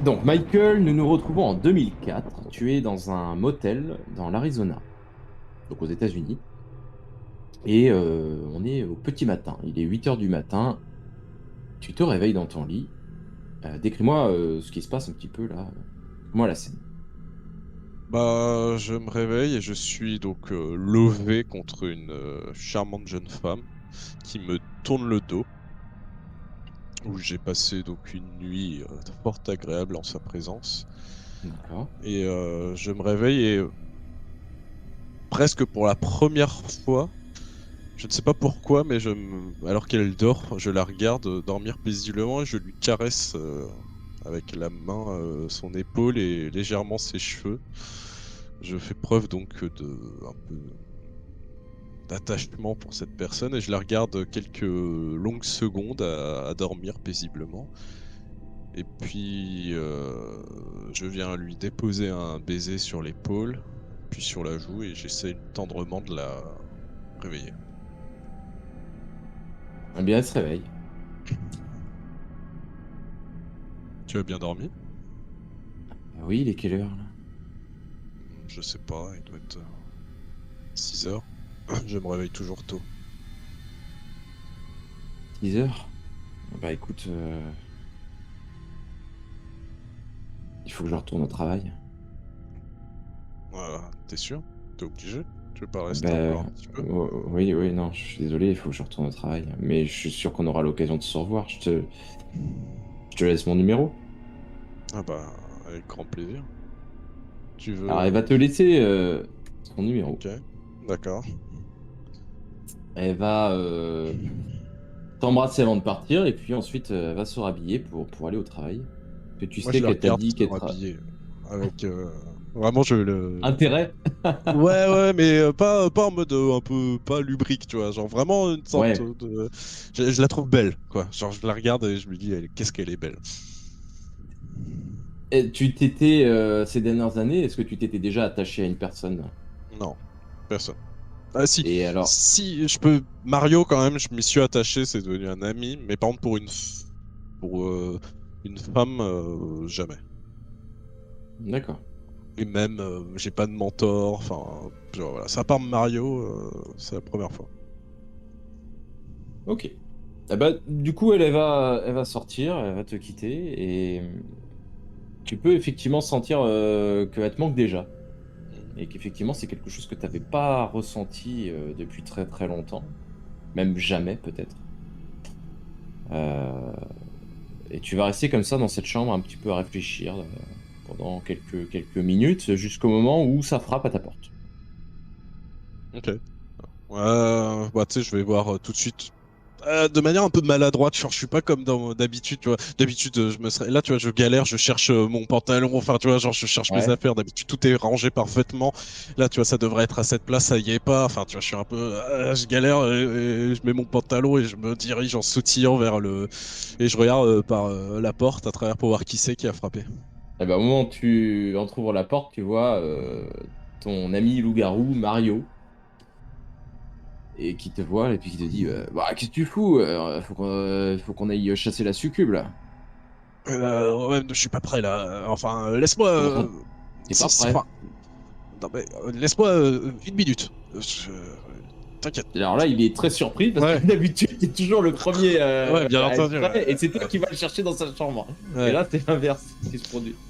Donc, Michael, nous nous retrouvons en 2004. Tu es dans un motel dans l'Arizona, donc aux États-Unis. Et on est au petit matin. Il est 8 heures du matin. Tu te réveilles dans ton lit. Décris-moi ce qui se passe un petit peu là. Moi la scène. Bah, je me réveille et je suis donc levé contre une charmante jeune femme qui me tourne le dos, où j'ai passé donc une nuit fort agréable en sa présence. D'accord. Et je me réveille et presque pour la première fois, je ne sais pas pourquoi, mais alors qu'elle dort, je la regarde dormir paisiblement et je lui caresse avec la main son épaule et légèrement ses cheveux. Je fais preuve donc de un peu d'attachement pour cette personne et je la regarde quelques longues secondes à dormir paisiblement. Et puis je viens lui déposer un baiser sur l'épaule, puis sur la joue et j'essaie tendrement de la réveiller. Eh bien, elle se réveille. Tu as bien dormi? Oui, il est quelle heure là? Je sais pas, il doit être 6 heures. Je me réveille toujours tôt. 6 heures? Bah écoute, il faut que je retourne au travail. Voilà, t'es sûr? T'es obligé? Tu veux pas rester encore Ben un petit peu? oui, oui, non, je suis désolé, il faut que je retourne au travail. Mais je suis sûr qu'on aura l'occasion de se revoir. Je te laisse mon numéro. Ah bah, avec grand plaisir. Tu Alors, elle veux... va te laisser son numéro. Ok, d'accord. Elle va t'embrasser avant de partir et puis ensuite elle va se rhabiller pour aller au travail. Que tu Moi, je sais la qu'elle t'a regarde dit se qu'elle sera rhabiller avec vraiment je le intérêt. ouais ouais mais pas en mode un peu pas lubrique tu vois genre vraiment une sorte Ouais. de je la trouve belle quoi genre je la regarde et je me dis qu'est-ce qu'elle est belle. Et tu t'étais ces dernières années, est-ce que tu t'étais déjà attaché à une personne? Non, personne. Ah si, Et alors, si je peux Mario quand même, je m'y suis attaché, c'est devenu un ami, mais par contre pour une femme jamais. d'accord. Et même j'ai pas de mentor, enfin genre, voilà, ça part Mario, c'est la première fois. Ok. Ah bah, du coup, elle va sortir, elle va te quitter et tu peux effectivement sentir qu'elle te manque déjà. Mhm. Et qu'effectivement, c'est quelque chose que tu n'avais pas ressenti depuis très très longtemps, même jamais peut-être. Euh, et tu vas rester comme ça dans cette chambre un petit peu à réfléchir pendant quelques minutes jusqu'au moment où ça frappe à ta porte. Ok. Bah, tu sais, je vais voir tout de suite. De manière un peu maladroite, genre, je suis pas comme d'habitude, tu vois. D'habitude, je me serais là, tu vois, je galère, je cherche mon pantalon, enfin, tu vois, genre, je cherche mes Ouais. affaires. D'habitude, tout est rangé parfaitement. Là, tu vois, ça devrait être à cette place, ça y est pas. Enfin, tu vois, je suis un peu, je galère, et je mets mon pantalon et je me dirige en sautillant vers et je regarde par la porte à travers pour voir qui c'est qui a frappé. Et ben, au moment où tu entrouvres la porte, tu vois ton ami loup-garou, Mario, et qui te voit et puis qui te dit bah, qu'est-ce que tu fous? Faut qu'on aille chasser la succube là. Ouais, je suis pas prêt là. Enfin, laisse-moi. Comment ça, t'es pas Enfin, prêt? non, mais laisse-moi une minute. T'inquiète. Alors là, il est très surpris parce que Ouais, d'habitude, t'es toujours le premier ouais, bien à être entendu. prêt et c'est toi qui vas le chercher dans sa chambre. Et Ouais, là, c'est l'inverse qui se produit.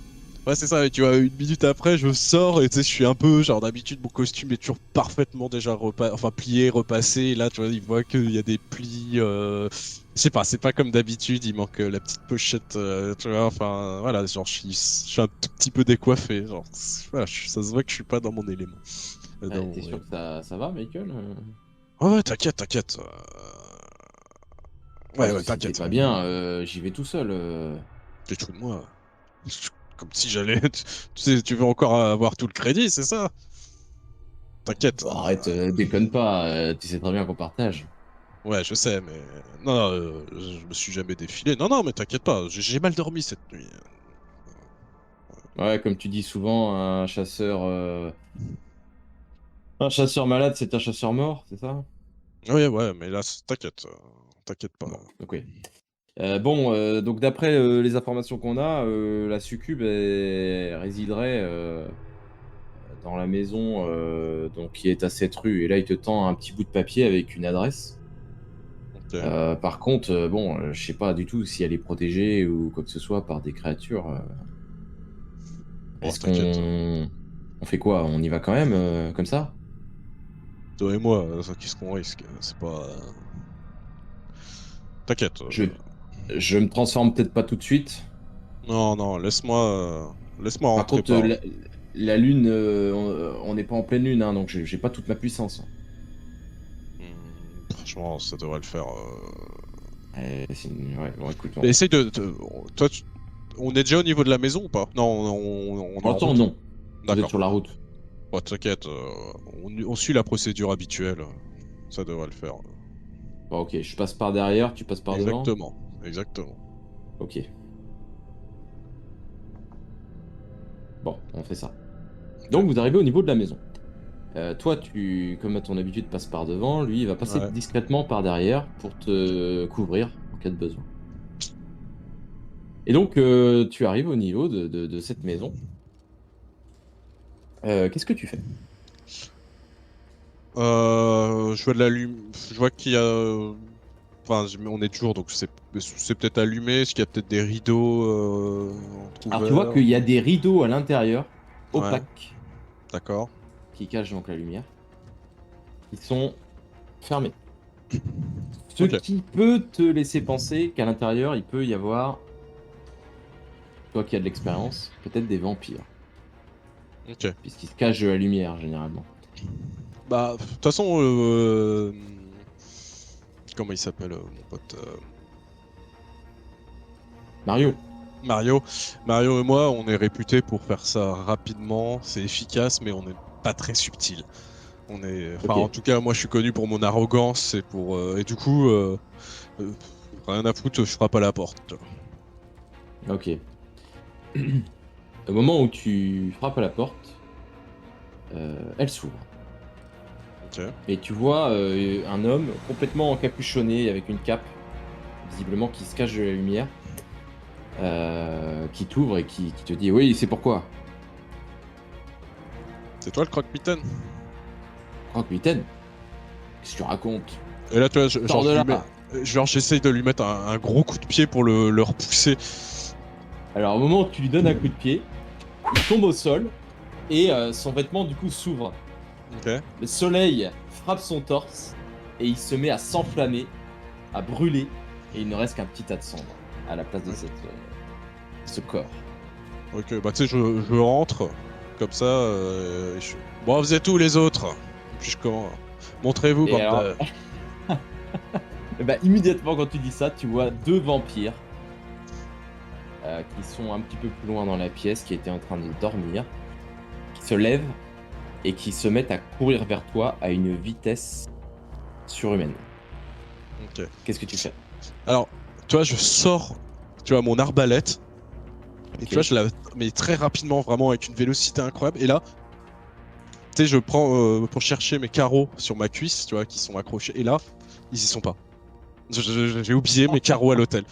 ouais, c'est ça. Et tu vois, une minute après, je sors et tu sais, je suis un peu, genre d'habitude, mon costume est toujours parfaitement déjà enfin plié, repassé. Et là, tu vois, il voit qu'il y a des plis. Je sais pas, c'est pas comme d'habitude. Il manque la petite pochette, tu vois. Enfin, voilà, genre, je suis un tout petit peu décoiffé. Genre, voilà, ça se voit que je suis pas dans mon élément. Ouais, t'es sûr Ouais, que ça va, Michael? ouais, ouais, t'inquiète, t'inquiète. Ouais, Parce ouais, que si t'es t'inquiète. pas bien, j'y vais tout seul. Tu te fous de moi. Comme si j'allais. Tu sais, tu veux encore avoir tout le crédit, c'est ça? T'inquiète. Bon, arrête, déconne pas, tu sais très bien qu'on partage. Ouais, je sais, mais. Non, non, je me suis jamais défilé. Non, non, mais t'inquiète pas, j'ai mal dormi cette nuit. Ouais, comme tu dis souvent, un chasseur malade, c'est un chasseur mort, c'est ça? Ouais, ouais, mais là, t'inquiète. T'inquiète pas. Bon, donc oui. Bon, donc d'après les informations qu'on a, la succube elle résiderait dans la maison donc, qui est à cette rue. Et là, il te tend un petit bout de papier avec une adresse. Ok. Par contre, bon, je sais pas du tout si elle est protégée ou quoi que ce soit par des créatures. Bon, Est-ce t'inquiète. qu'on fait quoi? On y va quand même comme ça? Toi et moi, ça, qu'est-ce qu'on risque? C'est pas. T'inquiète. Je, je me transforme peut-être pas tout de suite. Non, non, laisse-moi Par rentrer contre, par. la lune, on n'est pas en pleine lune, hein, donc j'ai pas toute ma puissance. Franchement, ça devrait le faire. Ouais, bon, écoute, Mais essaye de. Toi, on est déjà au niveau de la maison ou pas? Non, on est pour en l'instant, route. non. Vous êtes D'accord. sur la route. Bon, t'inquiète, on suit la procédure habituelle. Ça devrait le faire. Bon, ok, je passe par derrière, tu passes par devant. Exactement, exactement. Ok, bon, on fait ça. Ok. Donc, vous arrivez au niveau de la maison. Toi, comme à ton habitude, passes par devant. Lui, il va passer Ouais. discrètement par derrière pour te couvrir en cas de besoin. Et donc, tu arrives au niveau de cette maison. Qu'est-ce que tu fais? Je vois de la je vois qu'il y a. Enfin, on est de jour, donc c'est peut-être allumé. Est-ce qu'il y a peut-être des rideaux Alors, tu vois entrouverts? qu'il y a des rideaux à l'intérieur, Ouais, opaques, d'accord. qui cachent donc la lumière, qui sont fermés. Ce Ok, qui peut te laisser penser qu'à l'intérieur, il peut y avoir, toi qui as de l'expérience, peut-être des vampires, ok. puisqu'ils se cachent de la lumière généralement. Bah, de toute façon, comment il s'appelle, mon pote Mario, Mario. Mario et moi, on est réputés pour faire ça rapidement, c'est efficace, mais on n'est pas très subtil. Enfin, ok, en tout cas, moi, je suis connu pour mon arrogance et et du coup, euh, rien à foutre, je frappe à la porte. ok. Au moment où tu frappes à la porte, elle s'ouvre. Ok. Et tu vois un homme complètement encapuchonné avec une cape, visiblement qui se cache de la lumière, qui t'ouvre et qui te dit oui, c'est pourquoi. C'est toi le croque-mitaine? Croque-mitaine, qu'est-ce que tu racontes? Et là, tu vois, genre, Sors de je lui mets. là! Genre, j'essaye de lui mettre un gros coup de pied pour le repousser. Alors au moment où tu lui donnes un coup de pied, il tombe au sol et son vêtement du coup s'ouvre. Ok. Le soleil frappe son torse et il se met à s'enflammer, à brûler, et il ne reste qu'un petit tas de cendres à la place de ce corps. Ok, bah, tu sais, je rentre, comme ça. Bon, vous êtes où les autres? Et puis je commence. Montrez-vous, Et bande alors, de. bah, immédiatement quand tu dis ça, tu vois deux vampires qui sont un petit peu plus loin dans la pièce, qui étaient en train de dormir, qui se lèvent et qui se mettent à courir vers toi à une vitesse surhumaine. Ok. Qu'est-ce que tu fais? Alors, tu vois, je sors, tu vois, mon arbalète. Et tu vois, Ok. je la mets très rapidement, vraiment avec une vélocité incroyable. Et là, tu sais, je prends pour chercher mes carreaux sur ma cuisse, tu vois, qui sont accrochés. Et là, ils y sont pas. J'ai oublié mes carreaux à l'hôtel.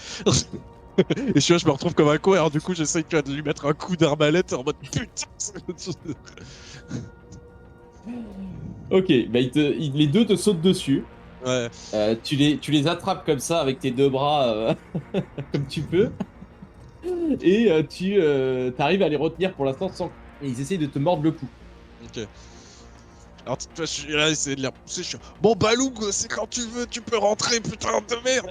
Et tu vois, je me retrouve comme un con. Alors, du coup, j'essaye, tu vois, de lui mettre un coup d'arbalète en mode putain. Ok, bah les deux te sautent dessus. Ouais, Tu les attrapes comme ça avec tes deux bras comme tu peux. Et tu arrives à les retenir pour l'instant sans. Et ils essayent de te mordre le cou. ok. Alors, tu vois, je suis là, à essayer de les repousser. Je suis bon, Balou, c'est quand tu veux, tu peux rentrer, putain de merde.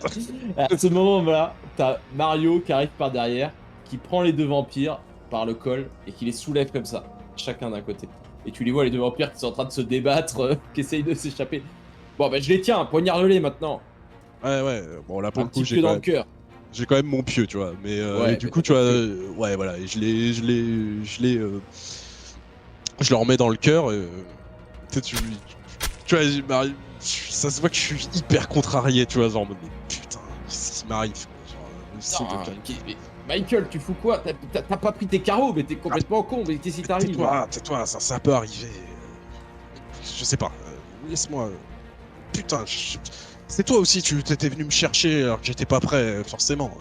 À ce moment-là, t'as Mario qui arrive par derrière, qui prend les deux vampires par le col et qui les soulève comme ça, chacun d'un côté. Et tu les vois, les deux vampires qui sont en train de se débattre, qui essayent de s'échapper. Bon, bah je les tiens, poignarde-les maintenant. Ouais, ouais. Bon, là, pour Un le coup, petit pieu dans le cœur. j'ai quand même mon pieu, tu vois. Et Ouais, du mais coup, t'as tu ton vois, pieu. ouais, voilà. Et je leur mets dans le cœur. Tu sais, tu vois, ça se voit que je suis hyper contrarié, tu vois, genre, en mode, mais putain, qu'est-ce qui m'arrive, quoi, genre, essaie de Non, calmer. mais Michael, tu fous quoi? T'as pas pris tes carreaux, mais t'es Ah, complètement con, mais qu'est-ce qui t'arrive? tais-toi, ça peut arriver. Je sais pas. Laisse-moi. Putain, C'est toi aussi, tu t'étais venu me chercher alors que j'étais pas prêt, forcément.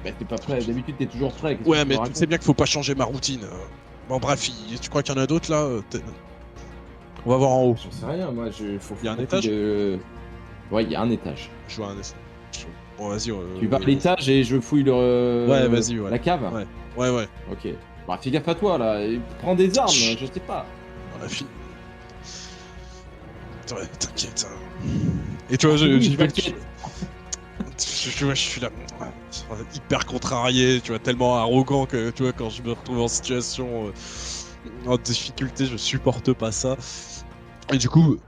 Bah, t'es pas prêt, d'habitude t'es toujours prêt. Qu'est-ce que Ouais, tu me mais tu sais racontes? bien qu'il faut pas changer ma routine. Bon, bref, tu crois qu'il y en a d'autres là On va voir en haut. J'en sais rien, moi, Il y a un faut plus étage de. Ouais, il y a un étage. Je vois un essai. Bon, vas-y. Tu vas à l'étage et je fouille Ouais, vas-y, ouais. la cave? Ouais, ouais, ouais. Ok. Bah, fais gaffe à toi là, et prends des armes, Chut. je sais pas. On a fini. Ouais, t'inquiète. Et tu vois, Oui, j'y vais. t'inquiète. Tu vois, je suis là, hyper contrarié, tu vois, tellement arrogant que, tu vois, quand je me retrouve en situation, en difficulté, je supporte pas ça. Et du coup,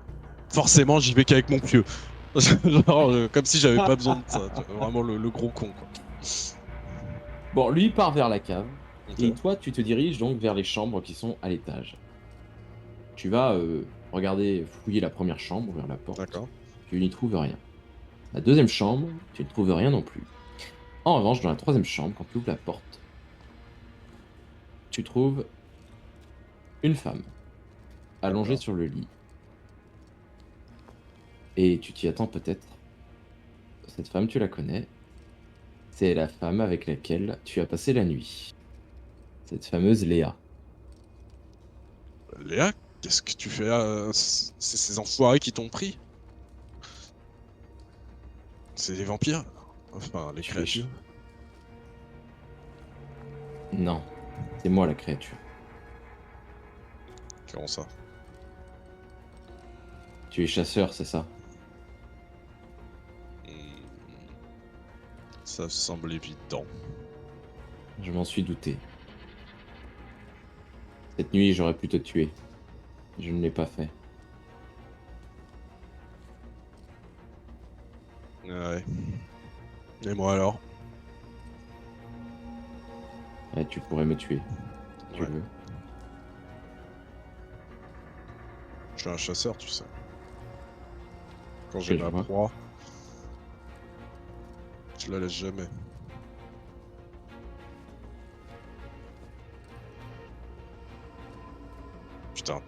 forcément, j'y vais qu'avec mon pieu. Genre, comme si j'avais pas besoin de ça. Tu vois, vraiment le gros con, quoi. Bon, lui part vers la cave, Ok. et toi, tu te diriges donc vers les chambres qui sont à l'étage. Tu vas regarder, fouiller la première chambre, ouvrir la porte. D'accord. Tu n'y trouves rien. La deuxième chambre, tu ne trouves rien non plus. En revanche, dans la troisième chambre, quand tu ouvres la porte, tu trouves une femme allongée D'accord. sur le lit. Et tu t'y attends peut-être. Cette femme, tu la connais. C'est la femme avec laquelle tu as passé la nuit. Cette fameuse Léa. Léa, qu'est-ce que tu fais là? C'est ces enfoirés qui t'ont pris? C'est les vampires? Enfin, les Tu fais créatures. Non, c'est moi la créature. Comment ça? Tu es chasseur, c'est ça? Hmm, ça semble évident. Je m'en suis douté. Cette nuit, j'aurais pu te tuer. Je ne l'ai pas fait. Ouais. Et moi alors? Eh, tu pourrais me tuer, si tu Ouais. veux. Je suis un chasseur, tu sais. Quand Ok, j'ai je ma vois. proie, je la laisse jamais. Putain.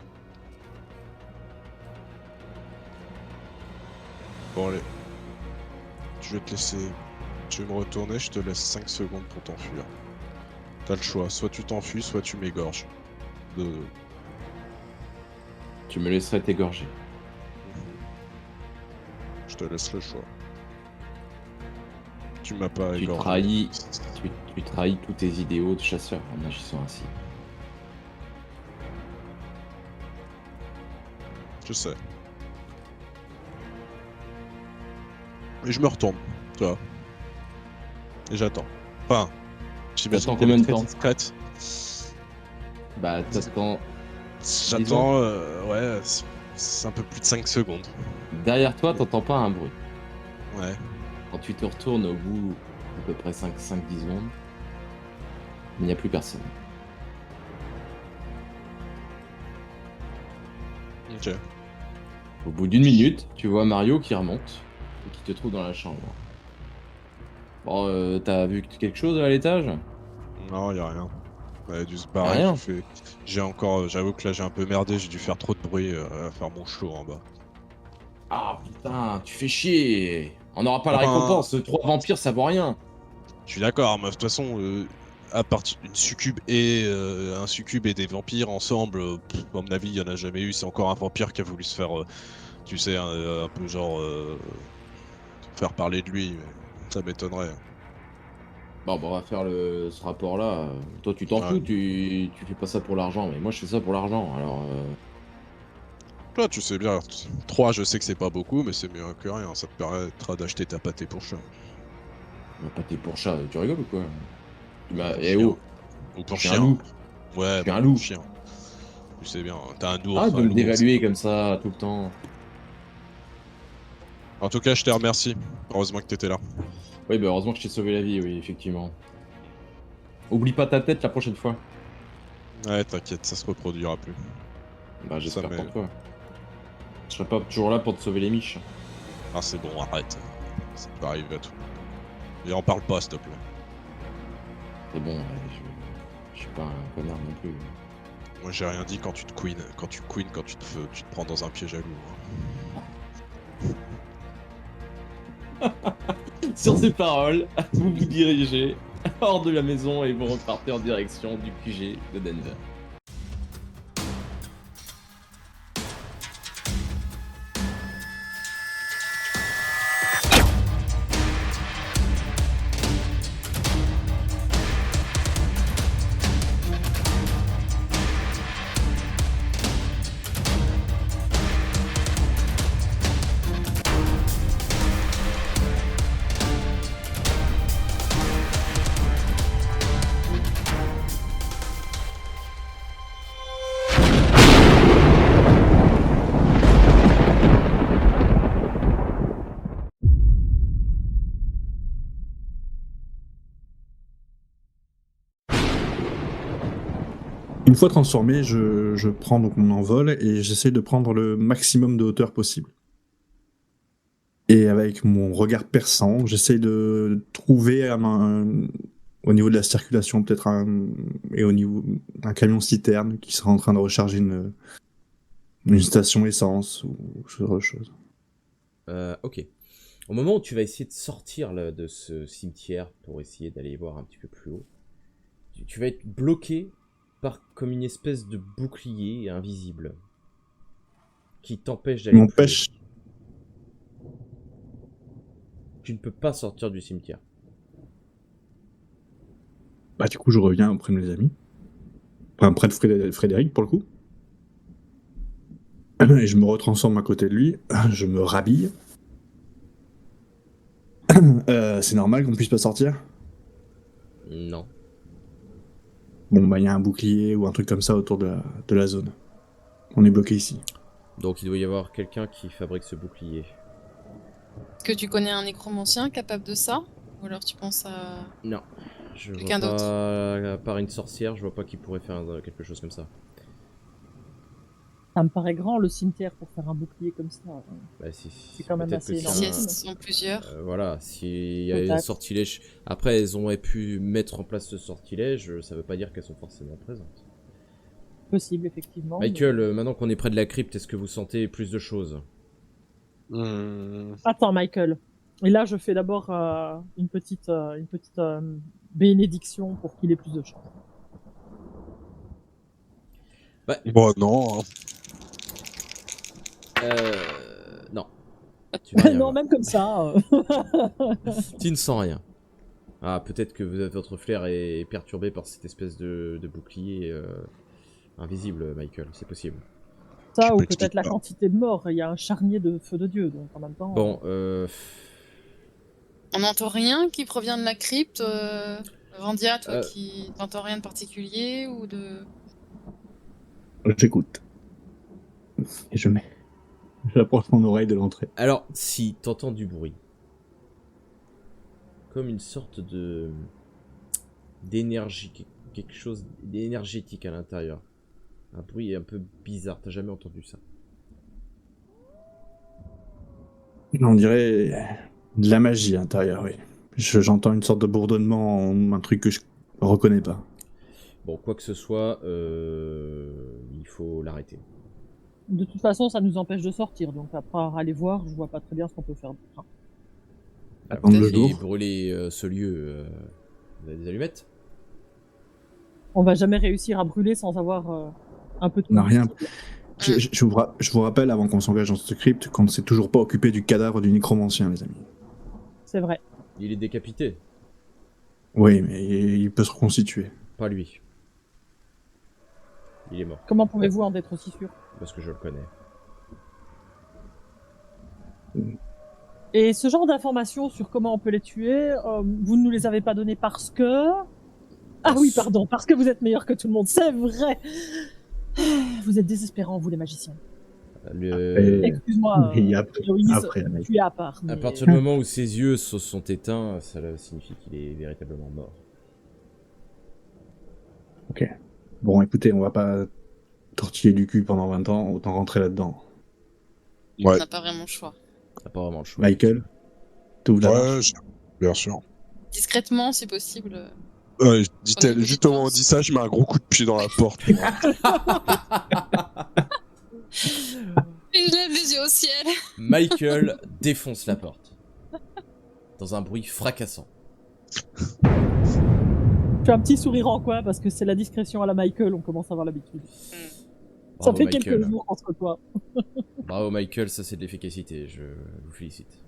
Bon allez. Je vais te laisser. Tu veux me retourner, je te laisse 5 secondes pour t'enfuir. T'as le choix, soit tu t'enfuis, soit tu m'égorges. De... Tu me laisserais t'égorger. Je te laisse le choix. Tu m'as pas Tu égorgé. trahis, tu trahis tous tes idéaux de chasseur en agissant ainsi. Je sais. Et je me retourne, tu vois. Et j'attends. Enfin, j'imagine T'attends qu'elle combien est de très temps? discrète. Bah, t'attends. J'attends, ouais, c'est un peu plus de 5 secondes. Derrière toi, t'entends pas un bruit. Ouais. Quand tu te retournes au bout à peu près 5-10 secondes, il n'y a plus personne. Ok. Au bout d'une minute, tu vois Mario qui remonte et qui te trouve dans la chambre. Bon, t'as vu quelque chose à l'étage? Non, y a rien. Elle a dû se Y'a barrer, rien. J'ai encore... J'avoue que là j'ai un peu merdé, j'ai dû faire trop de bruit à faire mon show en bas. Ah putain, tu fais chier. On n'aura pas la Enfin, récompense. 3 vampires, ça vaut rien. je suis d'accord, mais de toute façon, à partir d'une succube et un succube et des vampires ensemble, à mon avis, il y en a jamais eu. C'est encore un vampire qui a voulu se faire, tu sais, un peu genre faire parler de lui. Mais ça m'étonnerait. Bon, bah, on va faire ce rapport-là. Toi, tu t'en Ouais. fous, tu fais pas ça pour l'argent, mais moi, je fais ça pour l'argent. Alors, Toi, tu sais bien, 3, je sais que c'est pas beaucoup, mais c'est mieux que rien. Ça te permettra d'acheter ta pâté pour chat. pâté pour chat, tu rigoles ou quoi? Pour Eh chien. oh, Ou je pour suis un chien. loup. Je Ouais, suis bah un pour loup. chien. Tu sais bien, t'as un Arrête ours, de un me loup, c'est dévaluer pas... comme ça tout le temps. En tout cas, je te remercie. Heureusement que t'étais là. Oui, bah heureusement que je t'ai sauvé la vie, oui, effectivement. Oublie pas ta tête la prochaine fois. Ouais, t'inquiète, ça se reproduira plus. Bah, Ça j'espère pour m'est... toi. Je serai pas toujours là pour te sauver les miches. Ah, c'est bon, arrête. Ça peut arriver à tout. Et en parle pas, s'il te plaît. C'est bon, je suis pas un connard non plus. Moi, j'ai rien dit quand tu te queen. Quand tu te prends dans un piège à loup. Hein. Sur ces paroles, vous vous dirigez hors de la maison et vous repartez en direction du QG de Denver. Une fois transformé, je prends donc mon envol et j'essaie de prendre le maximum de hauteur possible. Et avec mon regard perçant, j'essaie de trouver au niveau de la circulation peut-être et au niveau d'un camion citerne qui sera en train de recharger une station essence ou ce genre de choses. Ok. Au moment où tu vas essayer de sortir de ce cimetière pour essayer d'aller voir un petit peu plus haut, tu vas être bloqué par comme une espèce de bouclier invisible qui t'empêche d'aller plus haut. Tu ne peux pas sortir du cimetière. Bah du coup je reviens auprès de mes amis. Enfin près de Frédéric pour le coup. Et je me retransforme à côté de lui, je me rhabille. C'est normal qu'on puisse pas sortir ? Non. Bon bah il y a un bouclier ou un truc comme ça autour de la zone. On est bloqué ici. Donc il doit y avoir quelqu'un qui fabrique ce bouclier. Est-ce que tu connais un nécromancien capable de ça? Ou alors tu penses à... Non. Je vois Quelqu'un d'autre. pas, à part une sorcière, je vois pas qui pourrait faire quelque chose comme ça. Ça me paraît grand le cimetière pour faire un bouclier comme ça. Bah, C'est quand même peut-être assez que énorme. Si c'est elles sont plusieurs. voilà, s'il y a un Peut-être. sortilège. Après, elles auraient pu mettre en place ce sortilège, ça veut pas dire qu'elles sont forcément présentes. Possible, effectivement. Michael, maintenant qu'on est près de la crypte, est-ce que vous sentez plus de choses? Attends, Michael. Et là, je fais d'abord une petite bénédiction pour qu'il ait plus de chance. Bon, non. Non. Tu vas rien Non, voir. même comme ça. Tu ne sens rien. Ah, peut-être que votre flair est perturbé par cette espèce de bouclier invisible, Michael, c'est possible. Ça, Tu ou m'expliques peut-être la pas. quantité de morts. Il y a un charnier de feu de Dieu, donc en même temps... Bon, On n'entend rien qui provient de la crypte Vandia, toi, Euh. qui n'entends rien de particulier ou de... J'écoute. Et j'approche mon oreille de l'entrée. alors, si t'entends du bruit, comme une sorte d'énergie, quelque chose d'énergétique à l'intérieur. Un bruit un peu bizarre, t'as jamais entendu ça. On dirait de la magie à l'intérieur, oui. J'entends une sorte de bourdonnement, un truc que je reconnais pas. Bon, quoi que ce soit, il faut l'arrêter. De toute façon, ça nous empêche de sortir. Donc après aller voir, je vois pas très bien ce qu'on peut faire. Enfin, Attendre le Et jour. brûler ce lieu, vous avez des allumettes? on va jamais réussir à brûler sans avoir un peu de On n'a rien. combustible. Je vous rappelle, avant qu'on s'engage dans ce script, qu'on ne s'est toujours pas occupé du cadavre du nécromancien, les amis. C'est vrai. Il est décapité, Oui, mais il peut se reconstituer. pas lui. Il est mort, Comment pouvez-vous en être aussi sûr? parce que je le connais. Et ce genre d'informations sur comment on peut les tuer, vous ne nous les avez pas données parce que... Ah oui, pardon, parce que vous êtes meilleur que tout le monde, c'est vrai. Vous êtes désespérants, vous les magiciens. Excuse-moi, Et après, Héloïse, après, mec. tu es à part. À mais- partir du moment où ses yeux se sont éteints, ça signifie qu'il est véritablement mort. Ok. Bon, écoutez, on va pas tortiller du cul pendant 20 ans, autant rentrer là-dedans. On Ouais, n'a pas vraiment le choix. T'as pas vraiment le choix. Michael, t'ouvres la ouais, marche. bien sûr. Discrètement, si possible. Dit-elle, juste au moment où on dit ça, je mets un gros coup de pied dans la porte. Et je lève les yeux au ciel. Michael défonce la porte. dans un bruit fracassant. Je fais un petit sourire en coin parce que c'est la discrétion à la Michael, on commence à avoir l'habitude. Ça Bravo, fait Michael. quelques jours entre toi. Bravo Michael, ça c'est de l'efficacité, je vous félicite.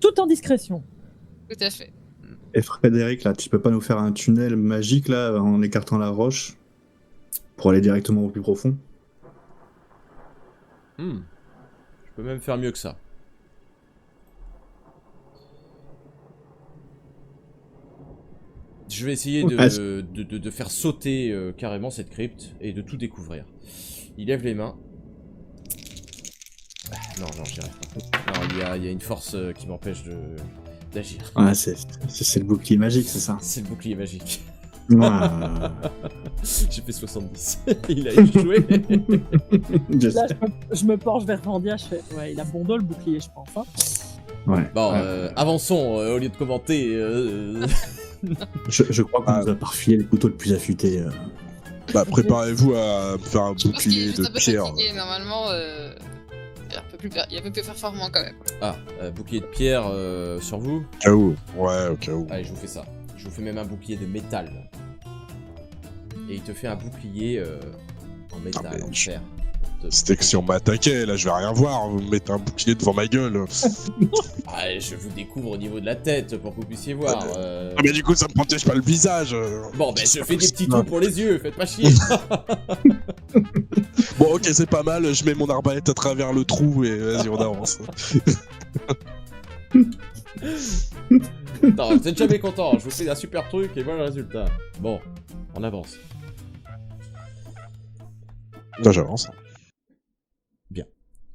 Tout en discrétion. Tout à fait. Et Frédéric, là, tu peux pas nous faire un tunnel magique, là, en écartant la roche, pour aller directement au plus profond? Je peux même faire mieux que ça. Je vais essayer de faire sauter carrément cette crypte et de tout découvrir. Il lève les mains. Non, j'y arrive pas. Non, il y a une force qui m'empêche d'agir. Ah, c'est le bouclier magique, c'est ça? C'est le bouclier magique. Ah. J'ai fait 70. Il a échoué. Je Là, sais. je me penche vers Vandia, je fais ouais, il a bon dos le bouclier, je pense. Hein. Ouais. Bon, Ouais. avançons au lieu de commenter. Je crois qu'on nous a parfilé le couteau le plus affûté. Bah, préparez-vous à me faire un Je pense qu'il est bouclier juste de un peu pierre. fatigué. Normalement, il est un peu plus performant quand même. Bouclier de pierre sur vous. Au cas où. Ouais, au cas où. Allez, je vous fais ça. Je vous fais même un bouclier de métal. Et il te fait un bouclier en métal, mais en je- fer. C'était que si on m'attaquait, là, je vais rien voir. Vous me mettez un bouclier devant ma gueule. Je vous découvre au niveau de la tête pour que vous puissiez voir. Ah, mais du coup, ça me protège pas le visage. Bon, ben je fais des petits trous pour les yeux, faites pas chier. Bon, ok, c'est pas mal. Je mets mon arbalète à travers le trou et vas-y, on avance. Non, vous êtes jamais content, je vous fais un super truc et voilà le résultat. Bon, on avance. Là, j'avance.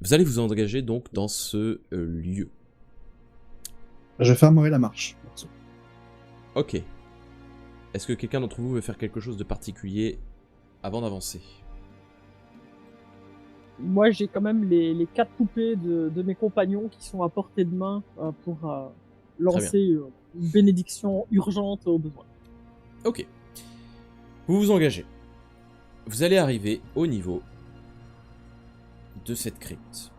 Vous allez vous engager donc dans ce lieu. Je fermerai la marche. Ok. Est-ce que quelqu'un d'entre vous veut faire quelque chose de particulier avant d'avancer? Moi, j'ai quand même les 4 poupées de mes compagnons qui sont à portée de main pour lancer une bénédiction urgente au besoin. Ok. Vous vous engagez. Vous allez arriver au niveau de cette crypte.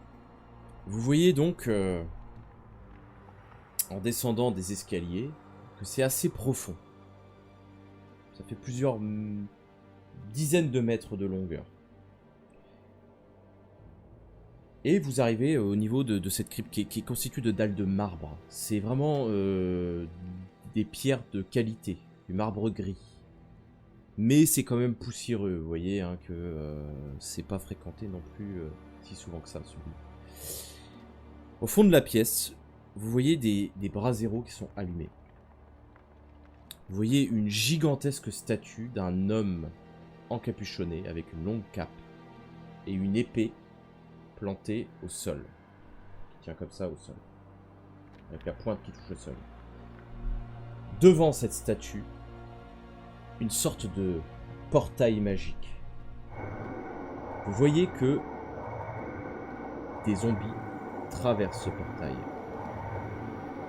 Vous voyez donc, en descendant des escaliers, que c'est assez profond. Ça fait plusieurs dizaines de mètres de longueur. Et vous arrivez au niveau de cette crypte qui est constituée de dalles de marbre. C'est vraiment des pierres de qualité, du marbre gris. Mais c'est quand même poussiéreux, vous voyez, hein, que c'est pas fréquenté non plus si souvent que ça. Au fond de la pièce, vous voyez des braseros qui sont allumés. Vous voyez une gigantesque statue d'un homme encapuchonné avec une longue cape et une épée plantée au sol, qui tient comme ça au sol, avec la pointe qui touche le sol. Devant cette statue, une sorte de portail magique. Vous voyez que des zombies traversent ce portail,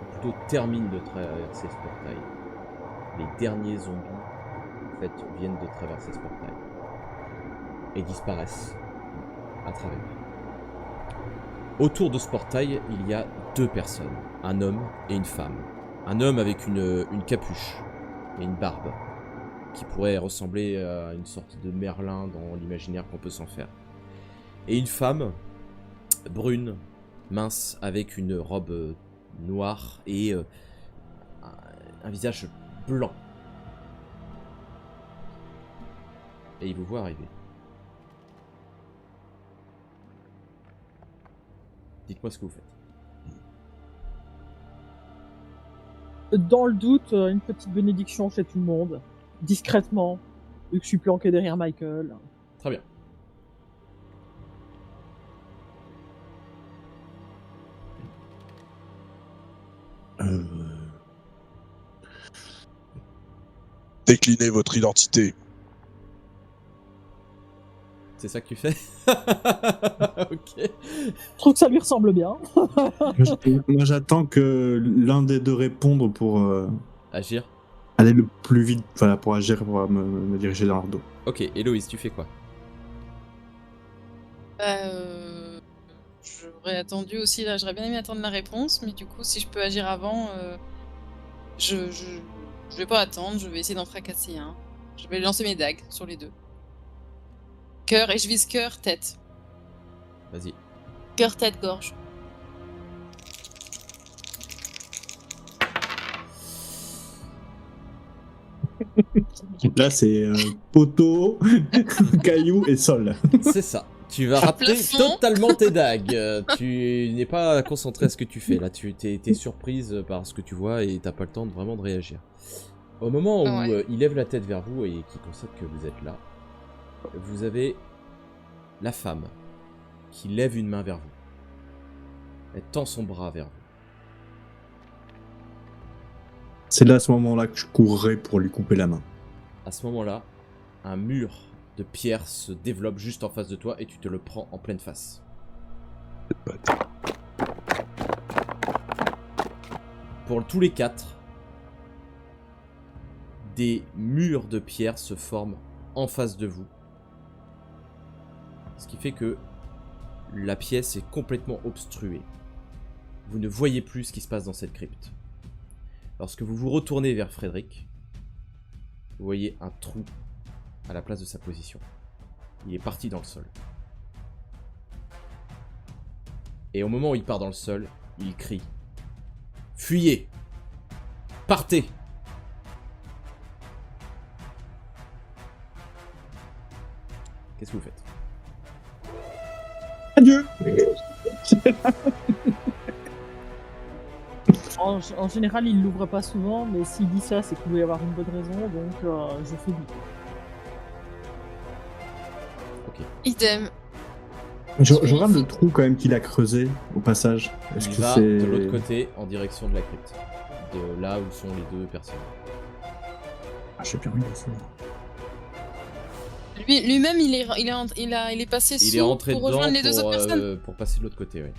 ou plutôt terminent de traverser ce portail. Les derniers zombies, en fait, viennent de traverser ce portail et disparaissent à travers. Autour de ce portail, il y a 2 personnes, un homme et une femme. Un homme avec une capuche et une barbe, qui pourrait ressembler à une sorte de Merlin dans l'imaginaire qu'on peut s'en faire. Et une femme, brune, mince, avec une robe noire et un visage blanc. Et il vous voit arriver. Dites-moi ce que vous faites. Dans le doute, une petite bénédiction chez tout le monde, discrètement, vu que je suis planqué derrière Michael. Très bien. Déclinez votre identité. C'est ça que tu fais? Ok. Je trouve que ça lui ressemble bien. Moi, j'attends que l'un des deux réponde pour Agir. aller le plus vite, voilà, pour agir, pour me diriger dans leur dos. Ok, Héloïse, tu fais quoi? Je j'aurais attendu aussi, là, j'aurais bien aimé attendre la réponse, mais du coup, si je peux agir avant, je vais pas attendre, je vais essayer d'en fracasser un. Je vais lancer mes dagues sur les deux. Cœur, et je vise cœur, tête. Vas-y. Cœur, tête, gorge. Là, c'est poteau, caillou et sol. C'est ça. Tu vas rater Plafond. totalement tes dagues. Tu n'es pas concentré à ce que tu fais. Là, tu t'es surprise par ce que tu vois et t'as pas le temps vraiment de réagir. Au moment où Ouais. il lève la tête vers vous et qu'il constate que vous êtes là, vous avez la femme qui lève une main vers vous. Elle tend son bras vers vous. C'est là, à ce moment-là, que je courrais pour lui couper la main. À ce moment-là, un mur de pierre se développe juste en face de toi et tu te le prends en pleine face. Pour tous les quatre, des murs de pierre se forment en face de vous. Ce qui fait que la pièce est complètement obstruée. Vous ne voyez plus ce qui se passe dans cette crypte. Lorsque vous vous retournez vers Frédéric, vous voyez un trou à la place de sa position. Il est parti dans le sol. Et au moment où il part dans le sol, il crie « Fuyez! Partez !» Qu'est-ce que vous faites? Adieu. En général, il l'ouvre pas souvent, mais s'il dit ça, c'est qu'il doit y avoir une bonne raison, donc je fais du. Idem. Je regarde le trou quand même qu'il a creusé au passage. Est-ce Il que va c'est de l'autre côté en direction de la crypte. De là où sont les deux personnes. Ah, je sais plus où il est. c'est bon. Lui-même, il est passé Il sous est rentré pour dedans rejoindre les deux autres personnes. pour passer de l'autre côté, oui.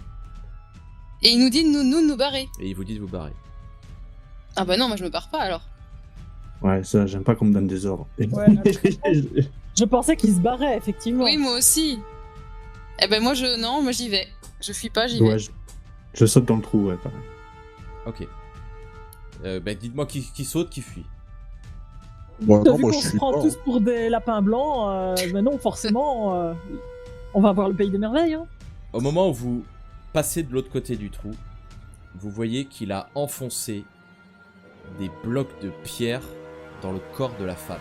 Et il nous dit de nous barrer. Et il vous dit de vous barrer. Ah bah non, moi je me barre pas alors. Ouais, ça, j'aime pas qu'on me donne des ordres. Ouais, je pensais qu'il se barrait, effectivement. Oui, moi aussi. Eh ben moi j'y vais. Je fuis pas, j'y vais. Ouais, je saute dans le trou, ouais, pareil. Ok. Dites-moi qui saute, qui fuit. Bon, T'as non, vu moi qu'on je se suis prend pas. tous pour des lapins blancs, mais non, forcément, on va voir le pays des merveilles. Hein. Au moment où vous passez de l'autre côté du trou, vous voyez qu'il a enfoncé des blocs de pierre dans le corps de la femme.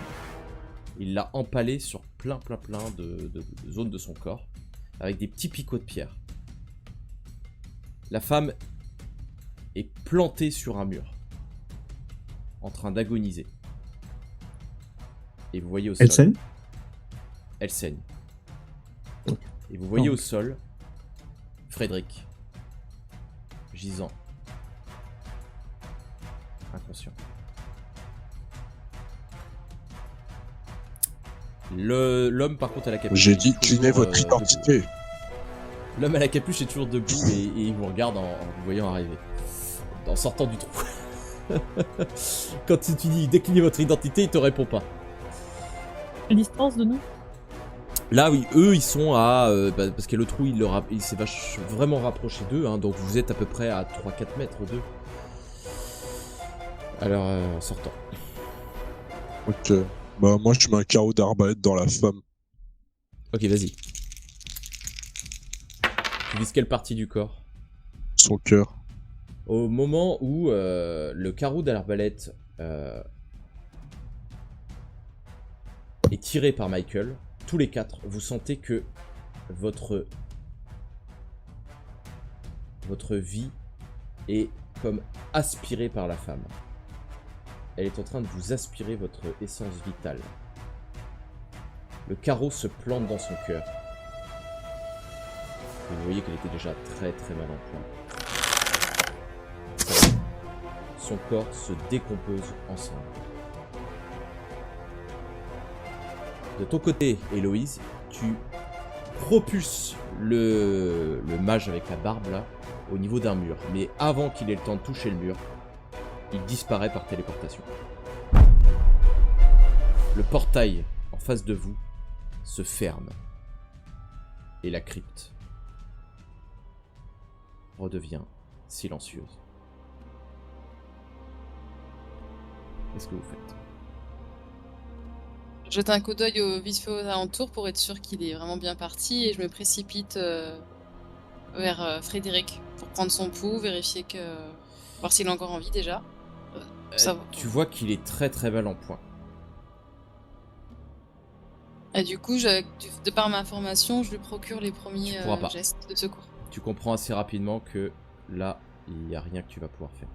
Il l'a empalé sur plein de zones de son corps, avec des petits picots de pierre. La femme est plantée sur un mur, en train d'agoniser. Et vous voyez au sol... Elle saigne. Elle saigne. Et vous voyez au sol Frédéric, gisant, inconscient. L'homme par contre à la capuche. J'ai est dit toujours, clinez votre debout. identité. L'homme à la capuche est toujours debout et il vous regarde en vous voyant arriver. En sortant du trou. Quand tu dis déclinez votre identité, il te répond pas. Quelle distance de nous? Là, oui, eux, ils sont à... parce que le trou, il s'est vraiment rapproché d'eux, hein, donc vous êtes à peu près à 3-4 mètres d'eux. Alors, en sortant. Ok. Bah, moi je mets un carreau d'arbalète dans la femme. Ok, vas-y. Tu vises quelle partie du corps? Son cœur. Au moment où le carreau d'arbalète est tiré par Michael, tous les quatre, vous sentez que votre vie est comme aspirée par la femme. Elle est en train de vous aspirer votre essence vitale. Le carreau se plante dans son cœur. Et vous voyez qu'elle était déjà très mal en point. Son corps se décompose ensemble. De ton côté, Héloïse, tu propulses le mage avec la barbe là au niveau d'un mur. Mais avant qu'il ait le temps de toucher le mur, il disparaît par téléportation. Le portail en face de vous se ferme. Et la crypte redevient silencieuse. Qu'est-ce que vous faites? Je jette un coup d'œil vite fait aux alentours pour être sûr qu'il est vraiment bien parti et je me précipite vers Frédéric pour prendre son pouls, vérifier que. Voir s'il est encore en vie déjà. Tu vois qu'il est très très mal en point. Et du coup, de par ma formation, je lui procure les premiers Tu pourras pas. gestes de secours. Tu comprends assez rapidement que là, il n'y a rien que tu vas pouvoir faire.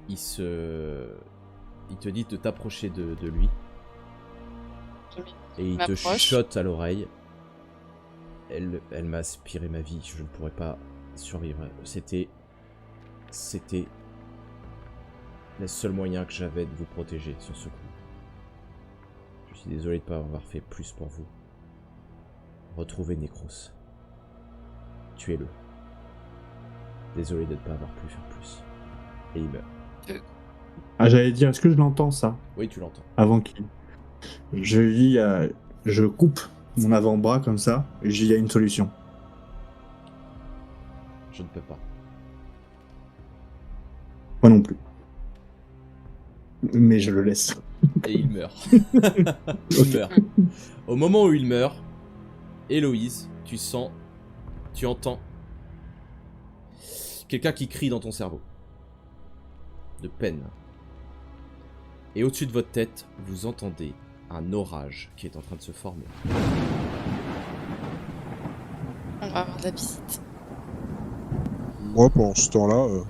Il te dit de t'approcher de lui. Et il te chuchote à l'oreille. Elle m'a aspiré ma vie, je ne pourrais pas survivre. C'était le seul moyen que j'avais de vous protéger sur ce coup. Je suis désolé de ne pas avoir fait plus pour vous. Retrouvez Necros. Tuez-le. Désolé de ne pas avoir pu faire plus. Et il meurt. Ah, j'allais dire, est-ce que je l'entends ça? Oui, tu l'entends. Avant qu'il. Je dis, je coupe mon avant-bras comme ça, et je dis, il y a une solution. Je ne peux pas. Moi non plus. Mais je le laisse. Et il meurt. Il meurt. Au moment où il meurt, Héloïse, tu entends quelqu'un qui crie dans ton cerveau. De peine. Et au-dessus de votre tête, vous entendez un orage qui est en train de se former. On va avoir de la visite. Moi, pendant ce temps-là,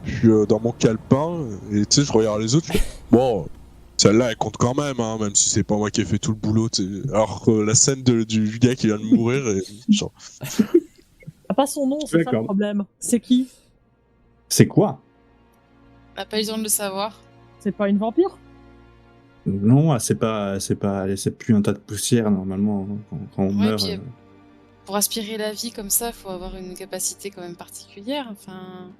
je suis dans mon calepin et tu sais, je regarde les autres. Je fais, bon, celle-là, elle compte quand même si c'est pas moi qui ai fait tout le boulot. Alors que la scène du gars qui vient de mourir, genre. Ah, pas son nom, c'est ça le problème. C'est qui? C'est quoi? On n'a pas eu le temps de le savoir. C'est pas une vampire? Non, c'est plus un tas de poussière normalement quand on meurt. Puis, pour aspirer la vie comme ça, faut avoir une capacité quand même particulière. Enfin.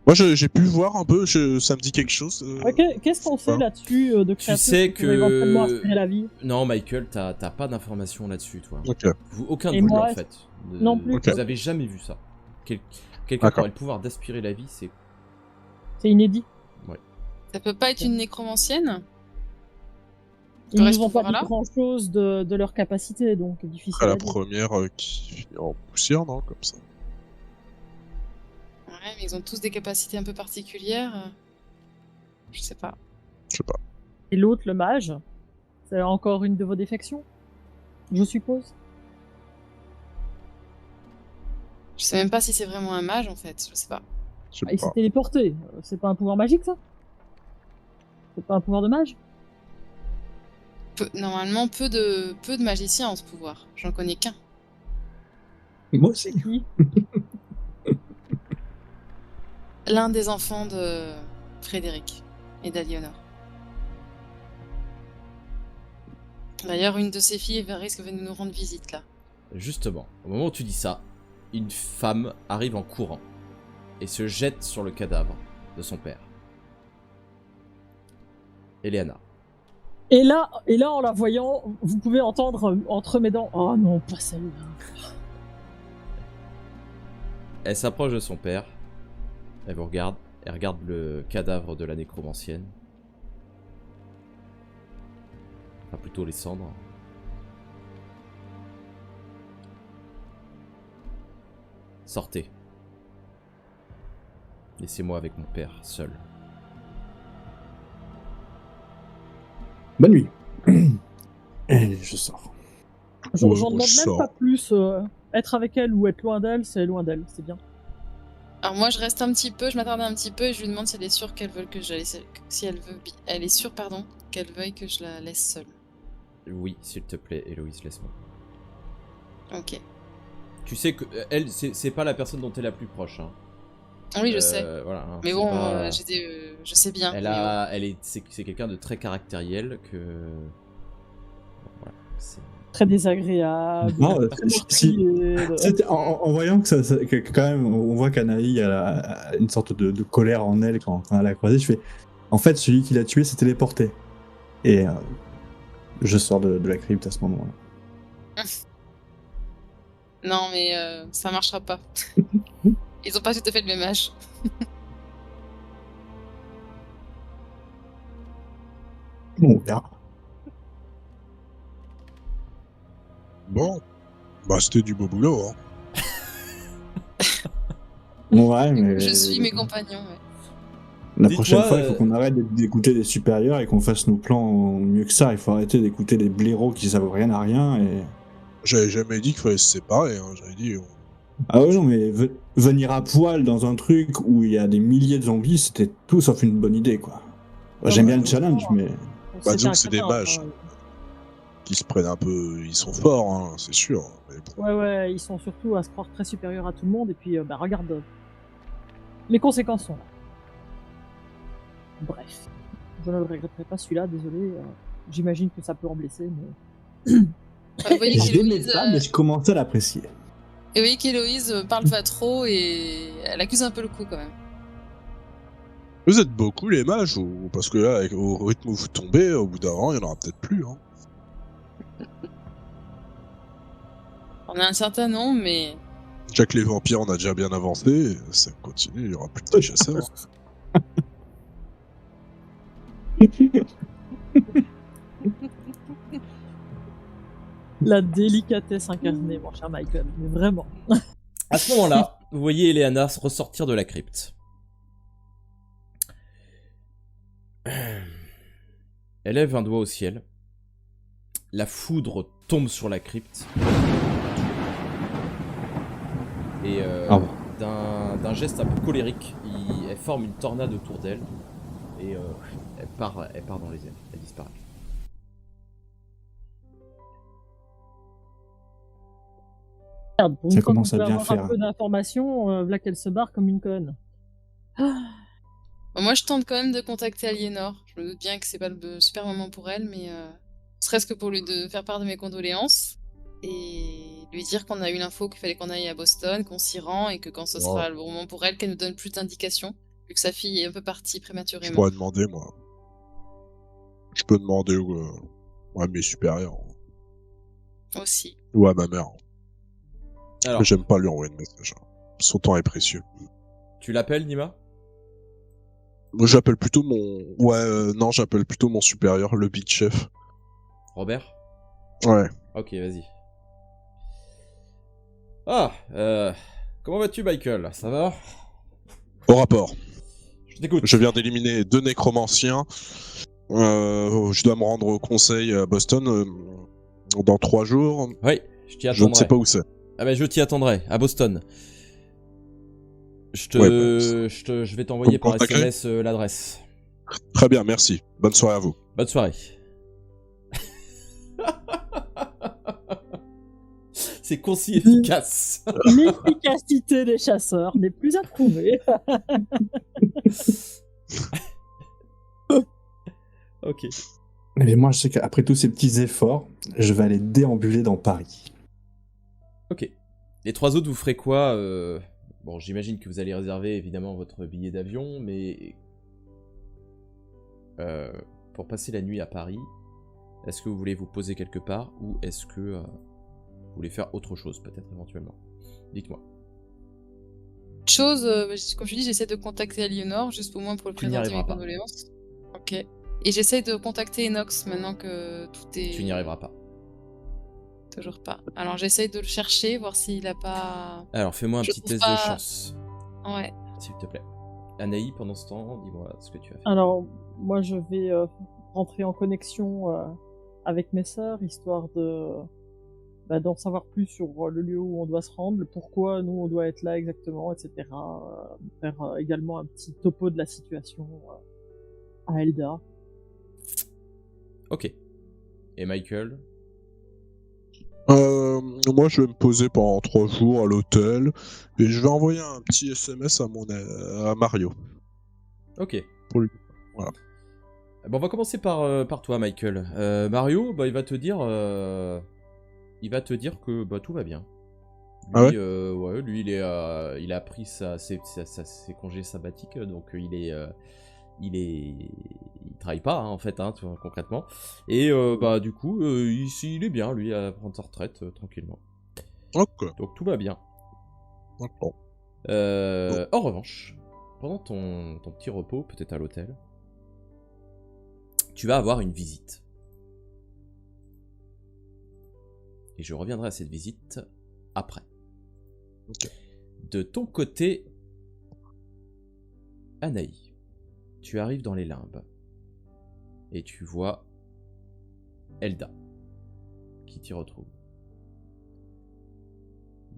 Moi, j'ai pu voir un peu, ça me dit quelque chose. Ok, qu'est-ce qu'on sait là-dessus de créatures Tu sais qui pourraient éventuellement que... aspirer la vie? Non, Michael, t'as pas d'informations là-dessus, toi. Ok. Aucun de Et vous, moi, en fait. non plus. Vous avez jamais vu ça. Quelqu'un qui aurait le pouvoir d'aspirer la vie, c'est... C'est inédit. Ça peut pas être une nécromancienne? Ils nous ont pas dit grand-chose de leur capacité, donc difficile à la dire. première qui finit en poussière, non? Comme ça. Ouais, mais ils ont tous des capacités un peu particulières. Je sais pas. Je sais pas. Et l'autre, le mage, c'est encore une de vos défections, je suppose? Je sais même pas si c'est vraiment un mage en fait, je sais pas. Il s'est téléporté, c'est pas un pouvoir magique ça? C'est pas un pouvoir de mage? Normalement, peu de magiciens ont ce pouvoir. J'en connais qu'un. Moi aussi. Qui? L'un des enfants de Frédéric et d'Aliénor. D'ailleurs, une de ses filles risque de nous rendre visite là. Justement, au moment où tu dis ça, une femme arrive en courant et se jette sur le cadavre de son père. Eleana. Et là, en la voyant, vous pouvez entendre entre mes dents, oh non, pas celle-là. Elle s'approche de son père. Elle vous regarde. Elle regarde le cadavre de la nécromancienne. Enfin, plutôt les cendres. Sortez. Laissez-moi avec mon père, seul. Bonne nuit. Et je sors. J'en demande même pas plus. Être avec elle ou être loin d'elle, c'est bien. Alors moi, je reste un petit peu, je m'attarde un petit peu et je lui demande si elle est sûre qu'elle veut que je la laisse, si elle veut, elle est sûre, pardon, qu'elle veuille que je la laisse seule. Oui, s'il te plaît, Héloïse, laisse-moi. Ok. Tu sais que elle, c'est pas la personne dont t'es la plus proche. Hein. Oui, je sais. Voilà, hein, mais bon, pas... je sais bien. C'est quelqu'un de très caractériel que. Voilà, c'est très désagréable. Non, en voyant que quand même, on voit qu'Anaï a une sorte de colère en elle quand elle a croisé, je fais, en fait, celui qui l'a tué s'est téléporté. Et je sors de la crypte à ce moment-là. Non, mais ça marchera pas. Ils ont pas tout à fait le même âge. On verra. Bon, bah c'était du beau boulot. Hein. Ouais, mais Je suis mes compagnons, ouais. la Dites-moi, prochaine fois, il faut qu'on arrête d'écouter des supérieurs et qu'on fasse nos plans mieux que ça. Il faut arrêter d'écouter des blaireaux qui savent rien à rien. Et... J'avais jamais dit qu'il fallait se séparer. Hein. J'avais dit. Ah ouais, non, mais venir à poil dans un truc où il y a des milliers de zombies, c'était tout sauf une bonne idée, quoi. Non, J'aime bah, bien le challenge, mais... Bah, C'était disons un que c'est des canin, mages. Qui se prennent un peu. Ils sont forts, hein, c'est sûr. Mais bon. Ouais, ils sont surtout à se croire très supérieurs à tout le monde, et puis, bah, regarde, les conséquences sont là. Bref, je ne le regretterai pas celui-là, désolé. J'imagine que ça peut en blesser, mais... Vous voyez Je l'aimais qu'Héloïse pas, mais je commençais à l'apprécier. et vous voyez qu'Héloïse parle pas trop et elle accuse un peu le coup quand même. Vous êtes beaucoup les mages, ou... parce que là, au rythme où vous tombez, au bout d'un an, il y en aura peut-être plus. Hein. On a un certain nombre, mais Déjà que les vampires, on a déjà bien avancé, ça continue, il y aura plus de chasseurs. La délicatesse incarnée, mon cher Michael, mais vraiment. À ce moment-là, vous voyez Eleana ressortir de la crypte. Elle lève un doigt au ciel. La foudre tombe sur la crypte. Et d'un geste un peu colérique, elle forme une tornade autour d'elle. Et elle part dans les airs. Elle disparaît. Merde, pour Ça une fois qu'on commence à peut bien avoir faire. un peu d'informations, là qu'elle se barre comme une conne. moi je tente quand même de contacter Aliénor. Je me doute bien que c'est pas le super moment pour elle, mais serait-ce que pour lui de faire part de mes condoléances et lui dire qu'on a eu l'info qu'il fallait qu'on aille à Boston, qu'on s'y rend et que quand ce sera le bon moment pour elle, qu'elle nous donne plus d'indications, vu que sa fille est un peu partie Je prématurément. pourrais demander, moi. Je peux demander à mes supérieurs. Aussi. Ou à ma mère. Alors, Mais j'aime pas lui envoyer de message. Hein. Son temps est précieux. tu l'appelles, Nima? Moi, j'appelle plutôt mon... non, j'appelle plutôt mon supérieur, le beat chef. Robert? Ouais. Ok, vas-y. Ah, comment vas-tu, Michael? Ça va? Au rapport. Je t'écoute. Je viens d'éliminer 2 nécromanciens. Je dois me rendre au conseil à Boston dans 3 jours. Oui, je t'y Je attendrai. ne sais pas où c'est. Ah bah je t'y attendrai, à Boston. Je vais t'envoyer Vous me par contacterez SMS l'adresse. Très bien, merci. Bonne soirée à vous. Bonne soirée. C'est concis et efficace. L'efficacité des chasseurs n'est plus à prouver. Ok. Et moi, je sais qu'après tous ces petits efforts, je vais aller déambuler dans Paris. Ok. Les 3 autres, vous ferez quoi Bon, j'imagine que vous allez réserver évidemment votre billet d'avion, mais... pour passer la nuit à Paris, est-ce que vous voulez vous poser quelque part, ou est-ce que vous voulez faire autre chose, peut-être éventuellement? Dites-moi. Chose, comme je dis, j'essaie de contacter Aliénor, juste au moins pour le Tu n'y présenter mes arriveras pas. condoléances. Ok. Et j'essaie de contacter Enox maintenant que tout est... Tu n'y arriveras pas. Toujours pas. Alors j'essaie de le chercher, voir s'il a pas... Alors, fais-moi un Je petit trouve test pas- de chance, Ouais. s'il te plaît. Anaï, pendant ce temps, dis-moi ce que tu as fait. Alors, moi, je vais rentrer en connexion avec mes sœurs, histoire de d'en savoir plus sur le lieu où on doit se rendre, le pourquoi nous on doit être là exactement, etc. Faire également un petit topo de la situation à Elda. Ok. Et Michael? Moi, je vais me poser pendant 3 jours à l'hôtel et je vais envoyer un petit SMS à Mario. Ok. Pour lui. Voilà. Bon, on va commencer par toi, Michael. Mario, bah, il va te dire que bah, tout va bien. Lui, Ah ouais ouais, lui, il a pris ses congés sabbatiques, donc il travaille pas hein, en fait, hein, concrètement. Et bah du coup, il est bien lui à prendre sa retraite tranquillement. Ok. Donc tout va bien. D'accord. En revanche, pendant ton petit repos, peut-être à l'hôtel, tu vas avoir une visite. Et je reviendrai à cette visite après. Ok. De ton côté, Anaï, tu arrives dans les limbes. Et tu vois Elda, qui t'y retrouve.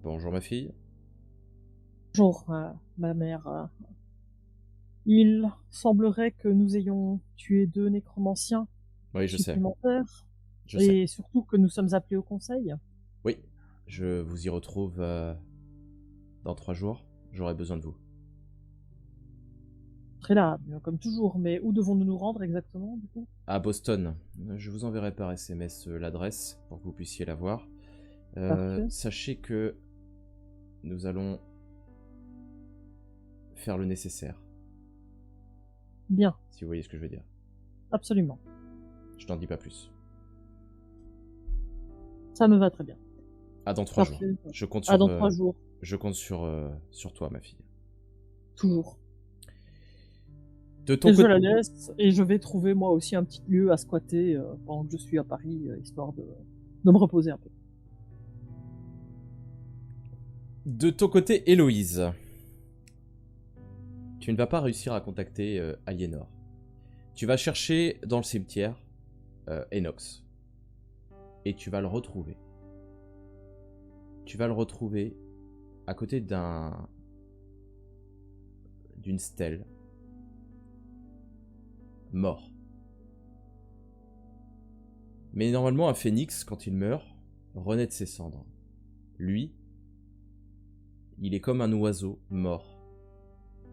Bonjour ma fille. Bonjour, ma mère. Il semblerait que nous ayons tué 2 nécromanciens Oui, je sais. supplémentaires, Je sais. et surtout que nous sommes appelés au conseil. Oui, je vous y retrouve dans 3 jours. J'aurai besoin de vous. Très là, bien comme toujours, mais où devons-nous nous rendre exactement, du coup? À Boston. Je vous enverrai par SMS l'adresse pour que vous puissiez la voir. Parfait. Sachez que nous allons faire le nécessaire, Bien, si vous voyez ce que je veux dire. absolument. Je n'en dis pas plus. Ça me va très bien. À dans 3 jours. Parfait. Je compte À sur, dans 3 jours, je compte sur toi, ma fille. toujours. De ton Et je côté, la laisse, et je vais trouver moi aussi un petit lieu à squatter pendant que je suis à Paris, histoire de me reposer un peu. de ton côté, Héloïse, tu ne vas pas réussir à contacter Aliénor. Tu vas chercher dans le cimetière Enox. Et tu vas le retrouver. Tu vas le retrouver à côté d'une stèle. Mort. Mais normalement, un phénix, quand il meurt, renaît de ses cendres. Lui, il est comme un oiseau mort.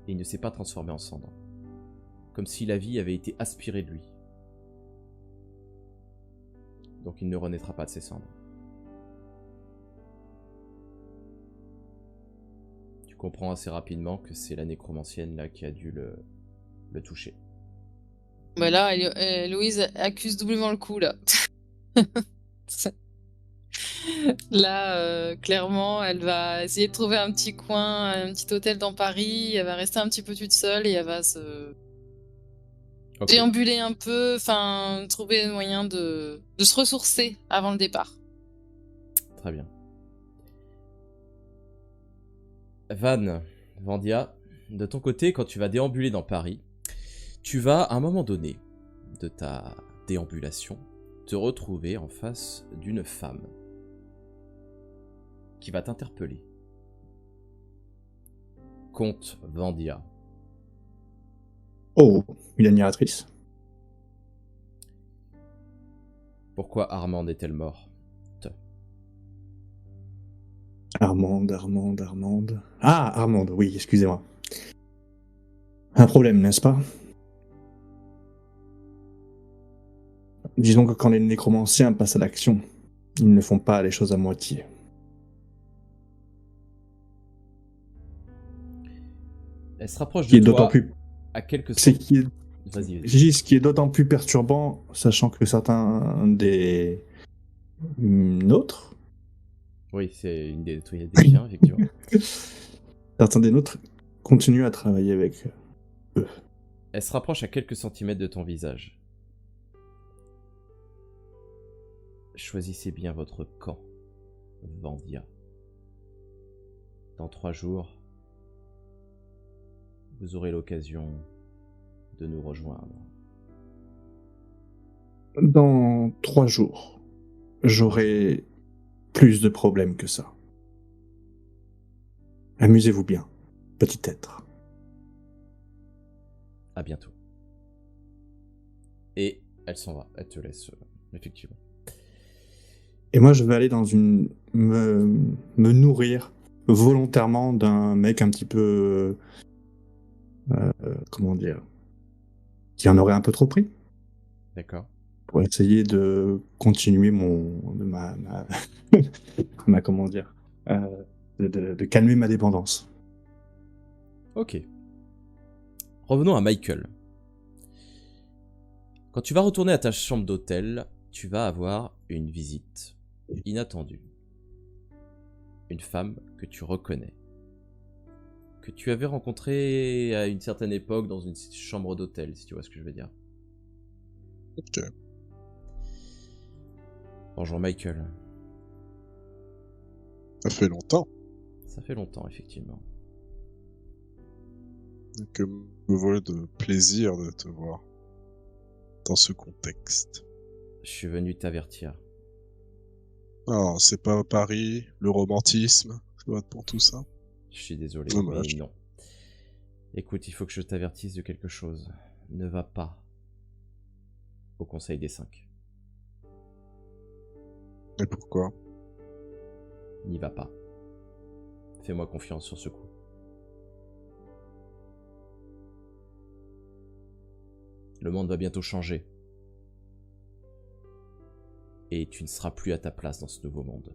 Et il ne s'est pas transformé en cendre. Comme si la vie avait été aspirée de lui. Donc il ne renaîtra pas de ses cendres. Tu comprends assez rapidement que c'est la nécromancienne là qui a dû le toucher. Bah là, Louise accuse doublement le coup, là. Là, clairement, elle va essayer de trouver un petit coin, un petit hôtel dans Paris. Elle va rester un petit peu toute seule et elle va se Ok, déambuler un peu, enfin, trouver un moyen de se ressourcer avant le départ. très bien. Vandia, de ton côté, quand tu vas déambuler dans Paris, tu vas, à un moment donné de ta déambulation, te retrouver en face d'une femme qui va t'interpeller. Comte Vandia. Oh, une admiratrice. Pourquoi Armande est-elle morte? Armande. Ah, Armande, oui, excusez-moi. Un problème, n'est-ce pas? Disons que quand les nécromanciens passent à l'action, ils ne font pas les choses à moitié. Elle se rapproche Ce qui de est d'autant toi plus... à quelques C'est centimètres. qui est... Vas-y, vas-y. J'ai dit ce qui est d'autant plus perturbant, sachant que certains des nôtres, Oui, c'est une des chiens, effectivement. certains des nôtres continuent à travailler avec eux. Elle se rapproche à quelques centimètres de ton visage. Choisissez bien votre camp, Vandia. Dans 3 jours, vous aurez l'occasion de nous rejoindre. Dans 3 jours, j'aurai plus de problèmes que ça. Amusez-vous bien, petit être. À bientôt. Et elle s'en va, elle te laisse, effectivement. Et moi, je vais aller dans me nourrir volontairement d'un mec un petit peu... comment dire, qui en aurait un peu trop pris, D'accord. pour essayer de continuer ma comment dire, de calmer ma dépendance. Ok. Revenons à Michael. Quand tu vas retourner à ta chambre d'hôtel, tu vas avoir une visite inattendue. une femme que tu reconnais, que tu avais rencontrée à une certaine époque dans une chambre d'hôtel, si tu vois ce que je veux dire. Ok. Bonjour Michael. Ça fait longtemps Ça fait longtemps, effectivement. que me voilà de plaisir de te voir dans ce contexte. Je suis venu t'avertir. Alors, c'est pas Paris, le romantisme, ça va pour tout ça. Je suis désolé, Dommage. mais non. Écoute, il faut que je t'avertisse de quelque chose. Ne va pas au Conseil des 5. Et pourquoi? N'y va pas. Fais-moi confiance sur ce coup. Le monde va bientôt changer. Et tu ne seras plus à ta place dans ce nouveau monde.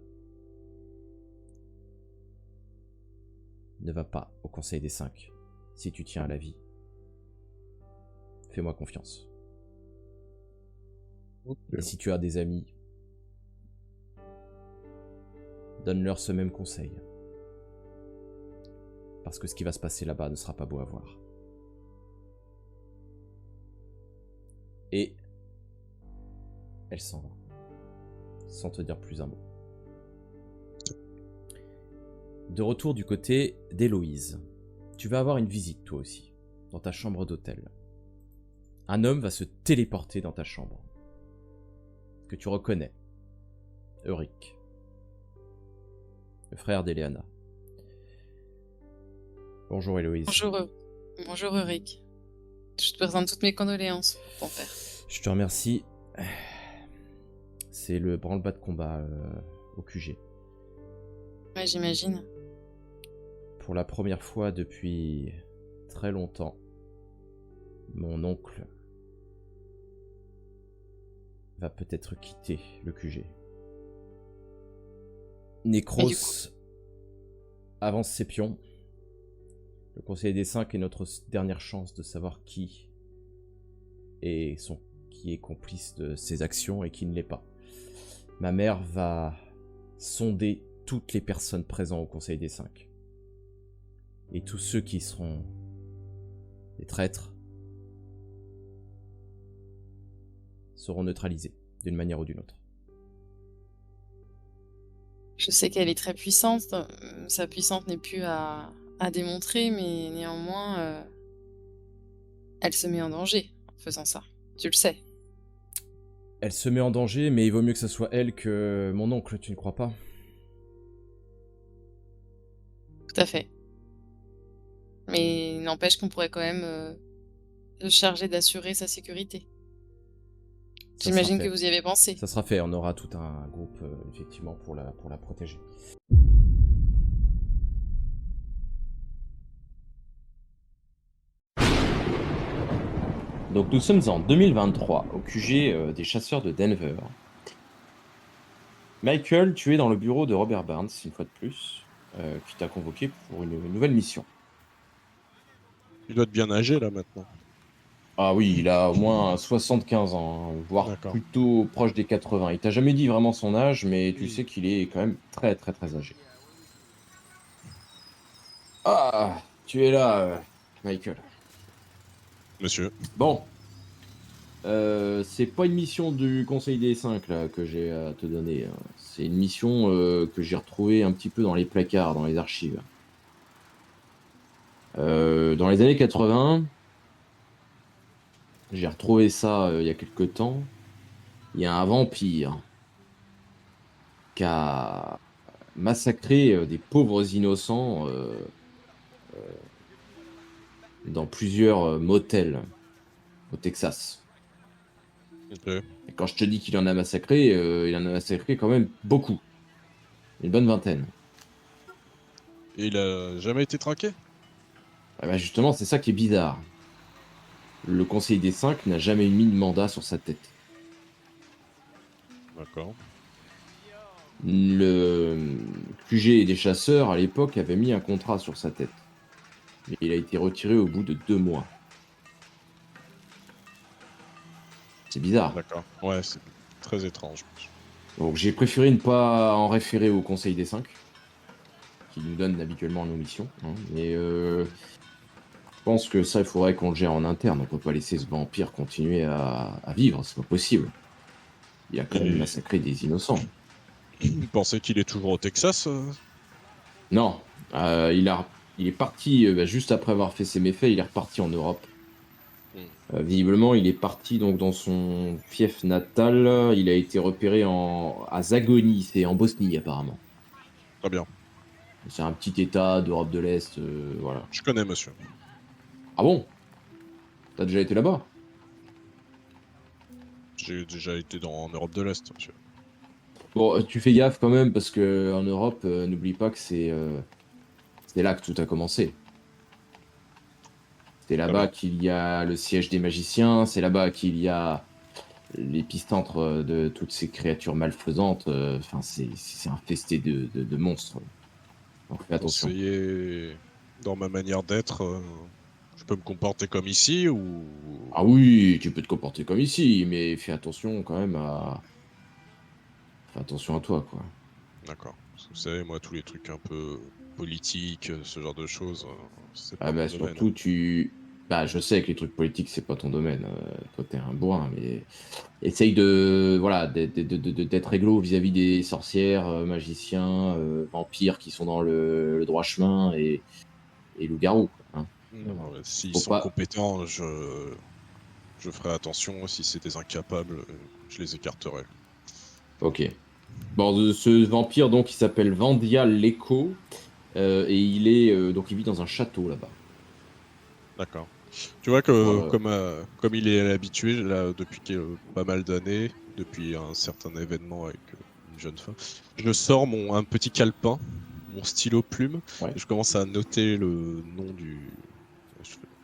Ne va pas au Conseil des 5 si tu tiens à la vie. Fais-moi confiance. Ok. Et si tu as des amis, donne-leur ce même conseil. Parce que ce qui va se passer là-bas ne sera pas beau à voir. Et elle s'en va, sans te dire plus un mot. De retour du côté d'Héloïse, tu vas avoir une visite toi aussi, dans ta chambre d'hôtel. Un homme va se téléporter dans ta chambre, que tu reconnais, Eurik, le frère d'Eleana. Bonjour Héloïse. Bonjour Ulrich. Je te présente toutes mes condoléances pour ton père. Je te remercie. C'est le branle-bas de combat au QG. Ouais, j'imagine. Pour la première fois depuis très longtemps, mon oncle va peut-être quitter le QG. Necros avance ses pions. Le Conseil des 5 est notre dernière chance de savoir qui est complice de ses actions et qui ne l'est pas. Ma mère va sonder toutes les personnes présentes au Conseil des 5. Et tous ceux qui seront des traîtres seront neutralisés d'une manière ou d'une autre. Je sais qu'elle est très puissante. Sa puissance n'est plus à démontrer, mais néanmoins, elle se met en danger en faisant ça. Tu le sais. Elle se met en danger, mais il vaut mieux que ce soit elle que mon oncle, tu ne crois pas? Tout à fait. Mais il n'empêche qu'on pourrait quand même se charger d'assurer sa sécurité. Ça J'imagine sera que fait. vous y avez pensé. Ça sera fait, on aura tout un groupe, effectivement, pour la protéger. Donc nous sommes en 2023, au QG des chasseurs de Denver. Michael, tu es dans le bureau de Robert Barnes, une fois de plus, qui t'a convoqué pour une nouvelle mission. Il doit être bien âgé là maintenant. Ah oui, il a au moins 75 ans, voire D'accord. plutôt proche des 80. Il t'a jamais dit vraiment son âge, mais tu Oui. sais qu'il est quand même très très très âgé. Ah, tu es là, Michael. Monsieur. Bon. C'est pas une mission du Conseil des 5 là, que j'ai à te donner. Hein. C'est une mission que j'ai retrouvée un petit peu dans les placards, dans les archives. Dans les années 80, j'ai retrouvé ça il y a quelque temps. Il y a un vampire qui a massacré des pauvres innocents dans plusieurs motels au Texas. Ok. Et quand je te dis qu'il en a massacré, il en a massacré quand même beaucoup. Une bonne vingtaine. Et il a jamais été traqué? Ah bah justement, c'est ça qui est bizarre. Le Conseil des 5 n'a jamais mis de mandat sur sa tête. D'accord. Le QG des chasseurs, à l'époque, avait mis un contrat sur sa tête. Mais il a été retiré au bout de 2 mois. C'est bizarre. D'accord. Ouais, c'est très étrange. Donc j'ai préféré ne pas en référer au Conseil des 5. qui nous donne habituellement nos missions. Hein. Mais je pense que ça, il faudrait qu'on le gère en interne. On peut pas laisser ce vampire continuer à vivre, c'est pas possible. Il a quand même massacré des innocents. Vous pensez qu'il est toujours au Texas Non, il est parti juste après avoir fait ses méfaits, il est reparti en Europe. Visiblement, il est parti donc dans son fief natal. Il a été repéré à Zagoni, c'est en Bosnie apparemment. Très bien. C'est un petit état d'Europe de l'Est, voilà. Je connais, monsieur. Ah bon? T'as déjà été là-bas? J'ai déjà été en Europe de l'Est, monsieur. Bon, tu fais gaffe quand même parce que en Europe, n'oublie pas que c'est là que tout a commencé. C'est là-bas qu'il y a le siège des magiciens, c'est là-bas qu'il y a l'épicentre de toutes ces créatures malfaisantes. Enfin, c'est infesté de monstres. Donc fais attention. Conseiller, dans ma manière d'être, je peux me comporter comme ici ou... Ah oui, tu peux te comporter comme ici, mais fais attention quand même Fais attention à toi, quoi. D'accord. Parce que vous savez, moi, tous les trucs un peu politiques, ce genre de choses, c'est pas Ah mon bah domaine. surtout Bah je sais que les trucs politiques c'est pas ton domaine, toi t'es un bourrin, mais essaye d'être réglo vis-à-vis des sorcières, magiciens, vampires qui sont dans le droit chemin et loups-garous. Hein. Non, s'ils Faut sont pas- compétents, je ferai attention. Si c'est des incapables, je les écarterai. Ok. Bon, ce vampire donc il s'appelle Vandia Leko et il vit dans un château là-bas. D'accord. Tu vois que Voilà. comme il est habitué là depuis pas mal d'années, depuis un certain événement avec une jeune femme, je sors un petit calepin, mon stylo plume, Ouais. et je commence à noter le nom du.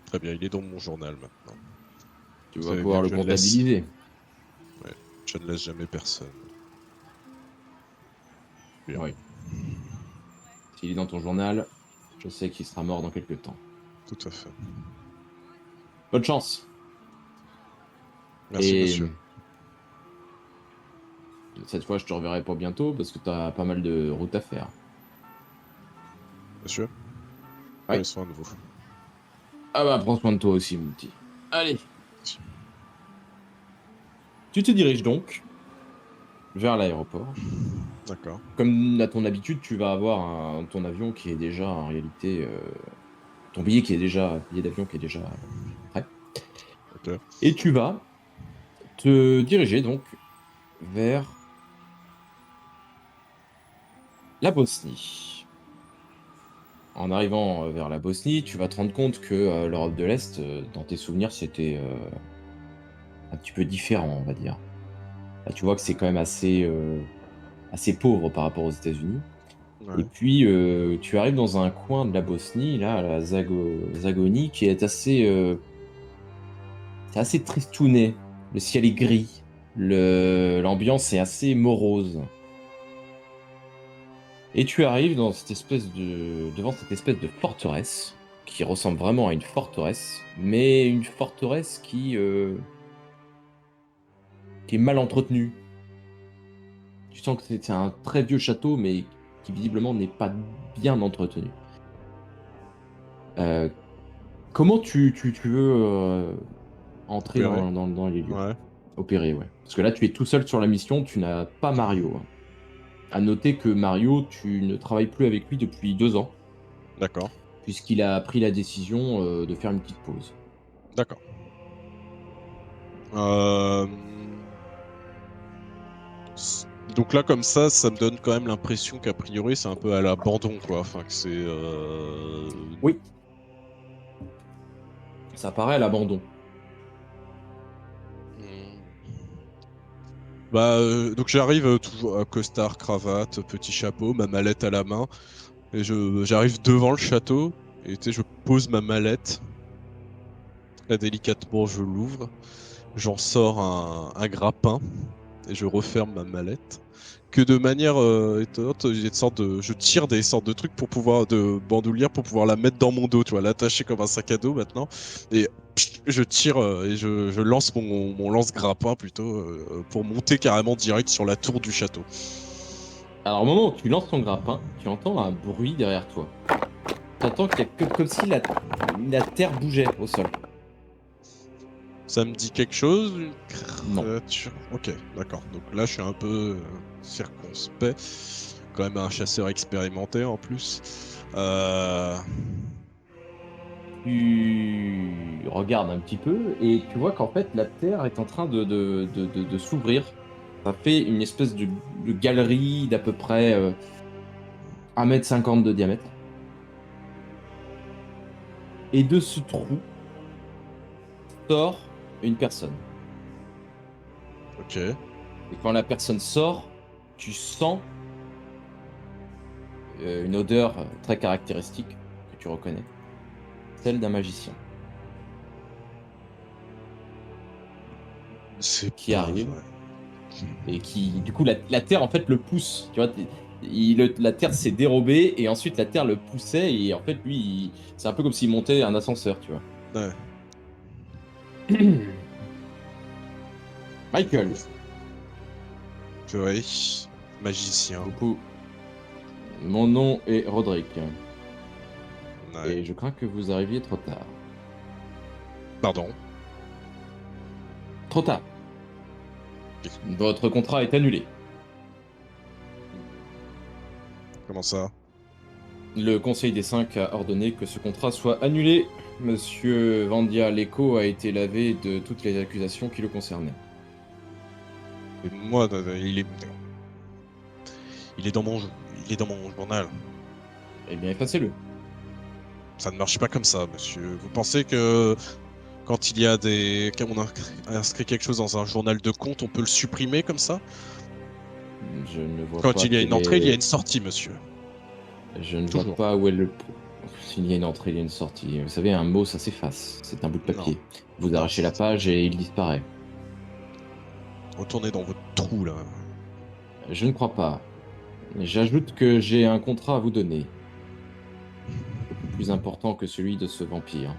Très bien, il est dans mon journal maintenant. Tu Vous vas savez pouvoir bien le que je ne laisse- comptabiliser. Je ne laisse jamais personne. Bien. Oui. S'il est dans ton journal, je sais qu'il sera mort dans quelques temps. Tout à fait. Bonne chance. Merci, Et monsieur. cette fois, je te reverrai pas bientôt parce que t'as pas mal de routes à faire. Monsieur, Ouais. prenez soin de vous. Ah bah, prends soin de toi aussi, mon petit. Allez. Tu te diriges donc vers l'aéroport. D'accord. Comme à ton habitude, tu vas avoir ton avion qui est déjà en réalité... ton billet d'avion qui est déjà prêt. Ok. Et tu vas te diriger donc vers la Bosnie. En arrivant vers la Bosnie, tu vas te rendre compte que l'Europe de l'Est, dans tes souvenirs, c'était un petit peu différent, on va dire. Là, tu vois que c'est quand même assez pauvre par rapport aux États-Unis. Ouais. Et puis, tu arrives dans un coin de la Bosnie, là, à la Zagonie, qui est c'est assez tristouné. Le ciel est gris. L'ambiance est assez morose. Et tu arrives devant cette espèce de forteresse, qui ressemble vraiment à une forteresse, mais une forteresse qui est mal entretenue. Tu sens que c'est un très vieux château, mais qui visiblement n'est pas bien entretenu. Comment tu veux entrer Opérer. dans les lieux? Ouais. Opérer, ouais. Parce que là, tu es tout seul sur la mission, tu n'as pas Mario. Hein. À noter que Mario, tu ne travailles plus avec lui depuis 2 ans, D'accord. puisqu'il a pris la décision de faire une petite pause. D'accord. Donc là, comme ça me donne quand même l'impression qu'a priori, c'est un peu à l'abandon, quoi. Enfin, que c'est... Oui. Ça paraît à l'abandon. Bah, donc j'arrive toujours à costard, cravate, petit chapeau, ma mallette à la main, et j'arrive devant le château, et tu sais, je pose ma mallette, très délicatement je l'ouvre, j'en sors un grappin, et je referme ma mallette. Que de manière étonnante, je tire des sortes de trucs de bandoulière pour pouvoir la mettre dans mon dos, tu vois, l'attacher comme un sac à dos maintenant, et je tire et je lance mon lance-grappin plutôt pour monter carrément direct sur la tour du château. Alors au moment où tu lances ton grappin, tu entends un bruit derrière toi. Tu entends qu'il y a comme si la terre bougeait au sol. Ça me dit quelque chose? Une Non. créature. Ok, d'accord. Donc là, je suis un peu circonspect. Quand même un chasseur expérimenté en plus. Tu regardes un petit peu et tu vois qu'en fait la terre est en train de s'ouvrir. Ça fait une espèce de galerie d'à peu près 1,50 m de diamètre. Et de ce trou sort une personne. Ok. Et quand la personne sort, tu sens une odeur très caractéristique que tu reconnais. Celle d'un magicien. C'est Qui pas arrive. vrai. Et qui, du coup, la terre en fait le pousse. Tu vois, la terre s'est dérobée et ensuite la terre le poussait et en fait lui, c'est un peu comme s'il montait un ascenseur, tu vois. Ouais. Michael, Purée. Magicien. du coup, mon nom est Roderick Ouais. et je crains que vous arriviez trop tard. Pardon. Trop tard. Votre contrat est annulé. Comment ça? Le Conseil des Cinq a ordonné que ce contrat soit annulé. Monsieur Vandia Leko a été lavé de toutes les accusations qui le concernaient. Et moi, il est dans mon journal. Eh bien, effacez-le. Ça ne marche pas comme ça, monsieur. Vous pensez que quand il y a quand on a inscrit quelque chose dans un journal de compte, on peut le supprimer comme ça? Je ne vois Quand pas il y a quel une entrée, il y a est- une sortie, monsieur. Je ne Toujours. vois pas où est le... S'il y a une entrée, il y a une sortie. Vous savez, un mot, ça s'efface. C'est un bout de papier. Vous Non, arrachez la c'est- page et il disparaît. Retournez dans votre trou, là. Je ne crois pas. J'ajoute que j'ai un contrat à vous donner. Beaucoup plus important que celui de ce vampire.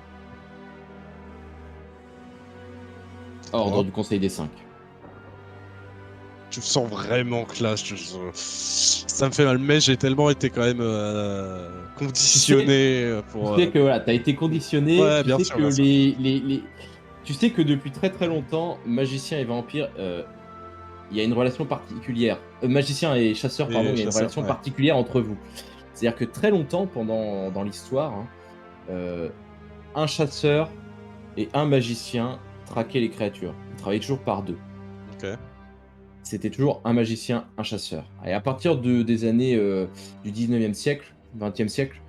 Ordre Oh. du Conseil des Cinq. Je sens vraiment que là, ça me fait mal, mais j'ai tellement été quand même conditionné pour... Tu sais que voilà, t'as été conditionné. Ouais, Tu bien sais sûr, que bien sûr. Tu sais que depuis très très longtemps, magicien et vampire, il y a une relation particulière. Magicien et chasseur, Et pardon, il y a une chasseur, relation ouais. particulière entre vous. C'est-à-dire que très longtemps, dans l'histoire, hein, un chasseur et un magicien traquaient les créatures. Ils travaillaient toujours par deux. Ok. C'était toujours un magicien, un chasseur. Et à partir des années du 19e siècle, 20e siècle,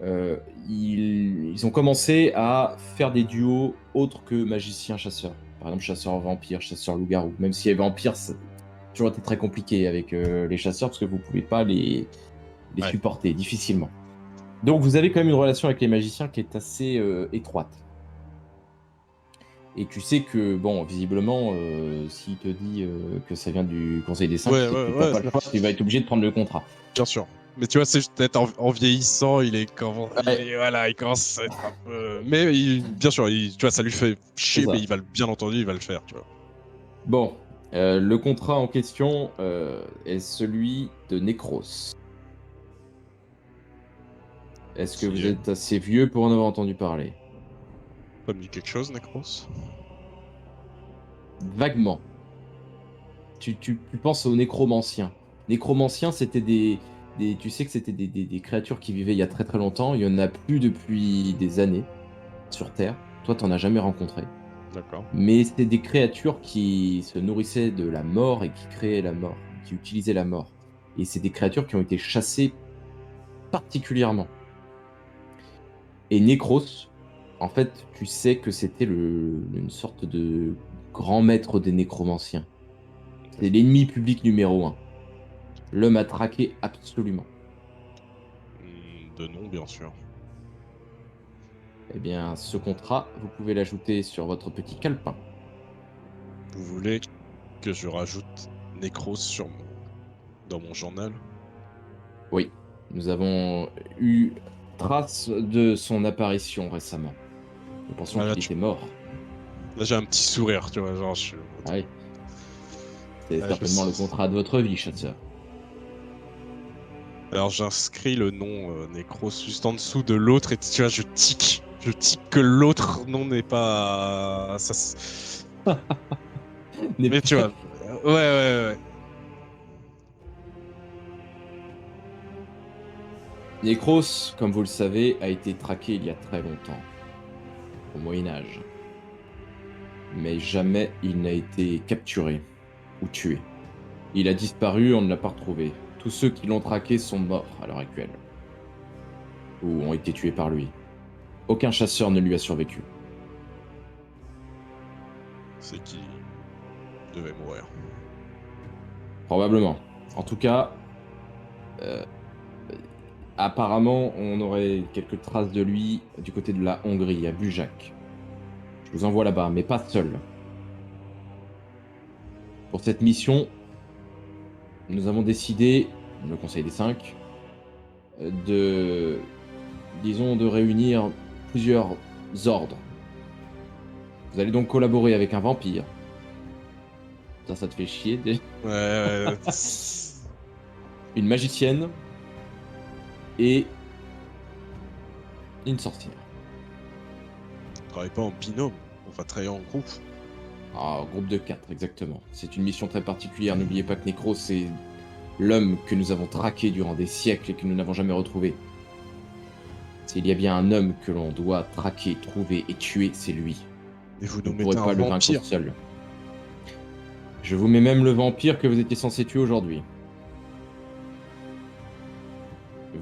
euh, ils ont commencé à faire des duos autres que magicien-chasseur. Par exemple, chasseur-vampire, chasseur-loup-garou. Même si les vampires, ça a toujours été très compliqué avec les chasseurs parce que vous ne pouvez pas les Ouais. supporter difficilement. Donc vous avez quand même une relation avec les magiciens qui est assez étroite. Et tu sais que, bon, visiblement, s'il te dit que ça vient du Conseil des Cinq, Ouais, c'est que ouais, tu n'as ouais, pas le choix, tu vas être obligé de prendre le contrat. bien sûr. Mais tu vois, c'est peut-être en vieillissant, Ouais. voilà, il commence à être un peu... Mais bien sûr, tu vois, ça lui fait chier, C'est ça. mais bien entendu, il va le faire, tu vois. Bon, le contrat en question est celui de Necros. Est-ce que vous Stylé. êtes assez vieux pour en avoir entendu parler? Ça me dit quelque chose, Necros? Vaguement. Tu penses aux nécromanciens. Nécromanciens, c'était tu sais que c'était des créatures qui vivaient il y a très très longtemps. Il y en a plus depuis des années sur Terre. Toi, t'en as jamais rencontré. D'accord. Mais c'était des créatures qui se nourrissaient de la mort et qui créaient la mort, qui utilisaient la mort. Et c'est des créatures qui ont été chassées particulièrement. Et Necros, en fait, tu sais que c'était une sorte de grand maître des nécromanciens. C'est l'ennemi public numéro 1. L'homme à traquer absolument. De nom, bien sûr. Eh bien, ce contrat, vous pouvez l'ajouter sur votre petit calepin. Vous voulez que je rajoute Necros dans mon journal? Oui, nous avons eu trace de son apparition récemment. Nous pensions Voilà, qu'il était mort. Là, j'ai un petit sourire, tu vois, genre, Ah oui. C'est Ouais, certainement je le sais. contrat de votre vie, chasseur. Alors j'inscris le nom Necros juste en dessous de l'autre et tu vois, je tic que l'autre nom n'est pas... Mais tu vois, ouais. Necros, comme vous le savez, a été traqué il y a très longtemps, au Moyen-Âge. Mais jamais il n'a été capturé ou tué. Il a disparu, on ne l'a pas retrouvé. Tous ceux qui l'ont traqué sont morts à l'heure actuelle. Ou ont été tués par lui. Aucun chasseur ne lui a survécu. C'est qui devait mourir. Probablement. En tout cas, apparemment, on aurait quelques traces de lui du côté de la Hongrie, à Bujac. Je vous envoie là-bas, mais pas seul. Pour cette mission, nous avons décidé, le Conseil des 5, de réunir plusieurs ordres. Vous allez donc collaborer avec un vampire. Ça te fait chier. Ouais. Une magicienne et une sorcière. On travaille pas en binôme, on va travailler en groupe. Ah, groupe de 4, exactement. C'est une mission très particulière. N'oubliez pas que Necros, c'est l'homme que nous avons traqué durant des siècles et que nous n'avons jamais retrouvé. S'il y a bien un homme que l'on doit traquer, trouver et tuer, c'est lui. Et vous Vous nous ne pourrez mettez pas un le vaincre vampire. seul. Je vous mets même le vampire que vous étiez censé tuer aujourd'hui.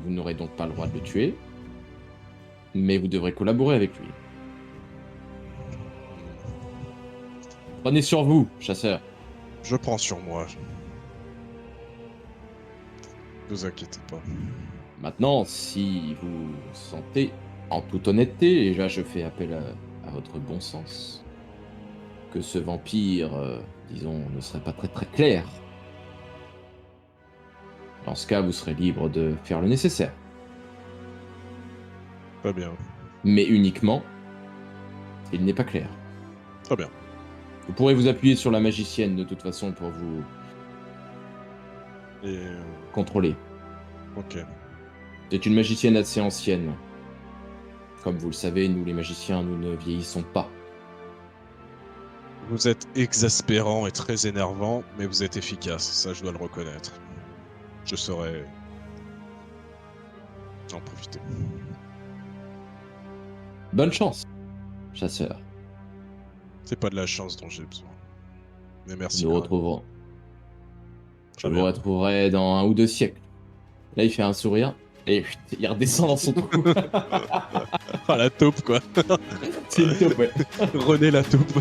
Vous n'aurez donc pas le droit de le tuer, mais vous devrez collaborer avec lui. Prenez sur vous, chasseur. Je prends sur moi. Ne vous inquiétez pas. Maintenant, si vous sentez, en toute honnêteté, et là je fais appel à votre bon sens, que ce vampire, disons, ne serait pas très très clair, dans ce cas, vous serez libre de faire le nécessaire. Pas bien. Mais uniquement, il n'est pas clair. Très bien. Vous pourrez vous appuyer sur la magicienne de toute façon pour vous Et... contrôler. Ok. C'est une magicienne assez ancienne. Comme vous le savez, nous les magiciens, nous ne vieillissons pas. Vous êtes exaspérant et très énervant, mais vous êtes efficace, ça je dois le reconnaître. Je saurais en profiter. Bonne chance, chasseur. C'est pas de la chance dont j'ai besoin. Mais merci. Nous quand même. retrouverons. Je Très vous bien. retrouverai dans 1 ou 2 siècles. Là, il fait un sourire et il redescend dans son trou. Ah la taupe quoi. C'est une taupe, ouais. René la taupe.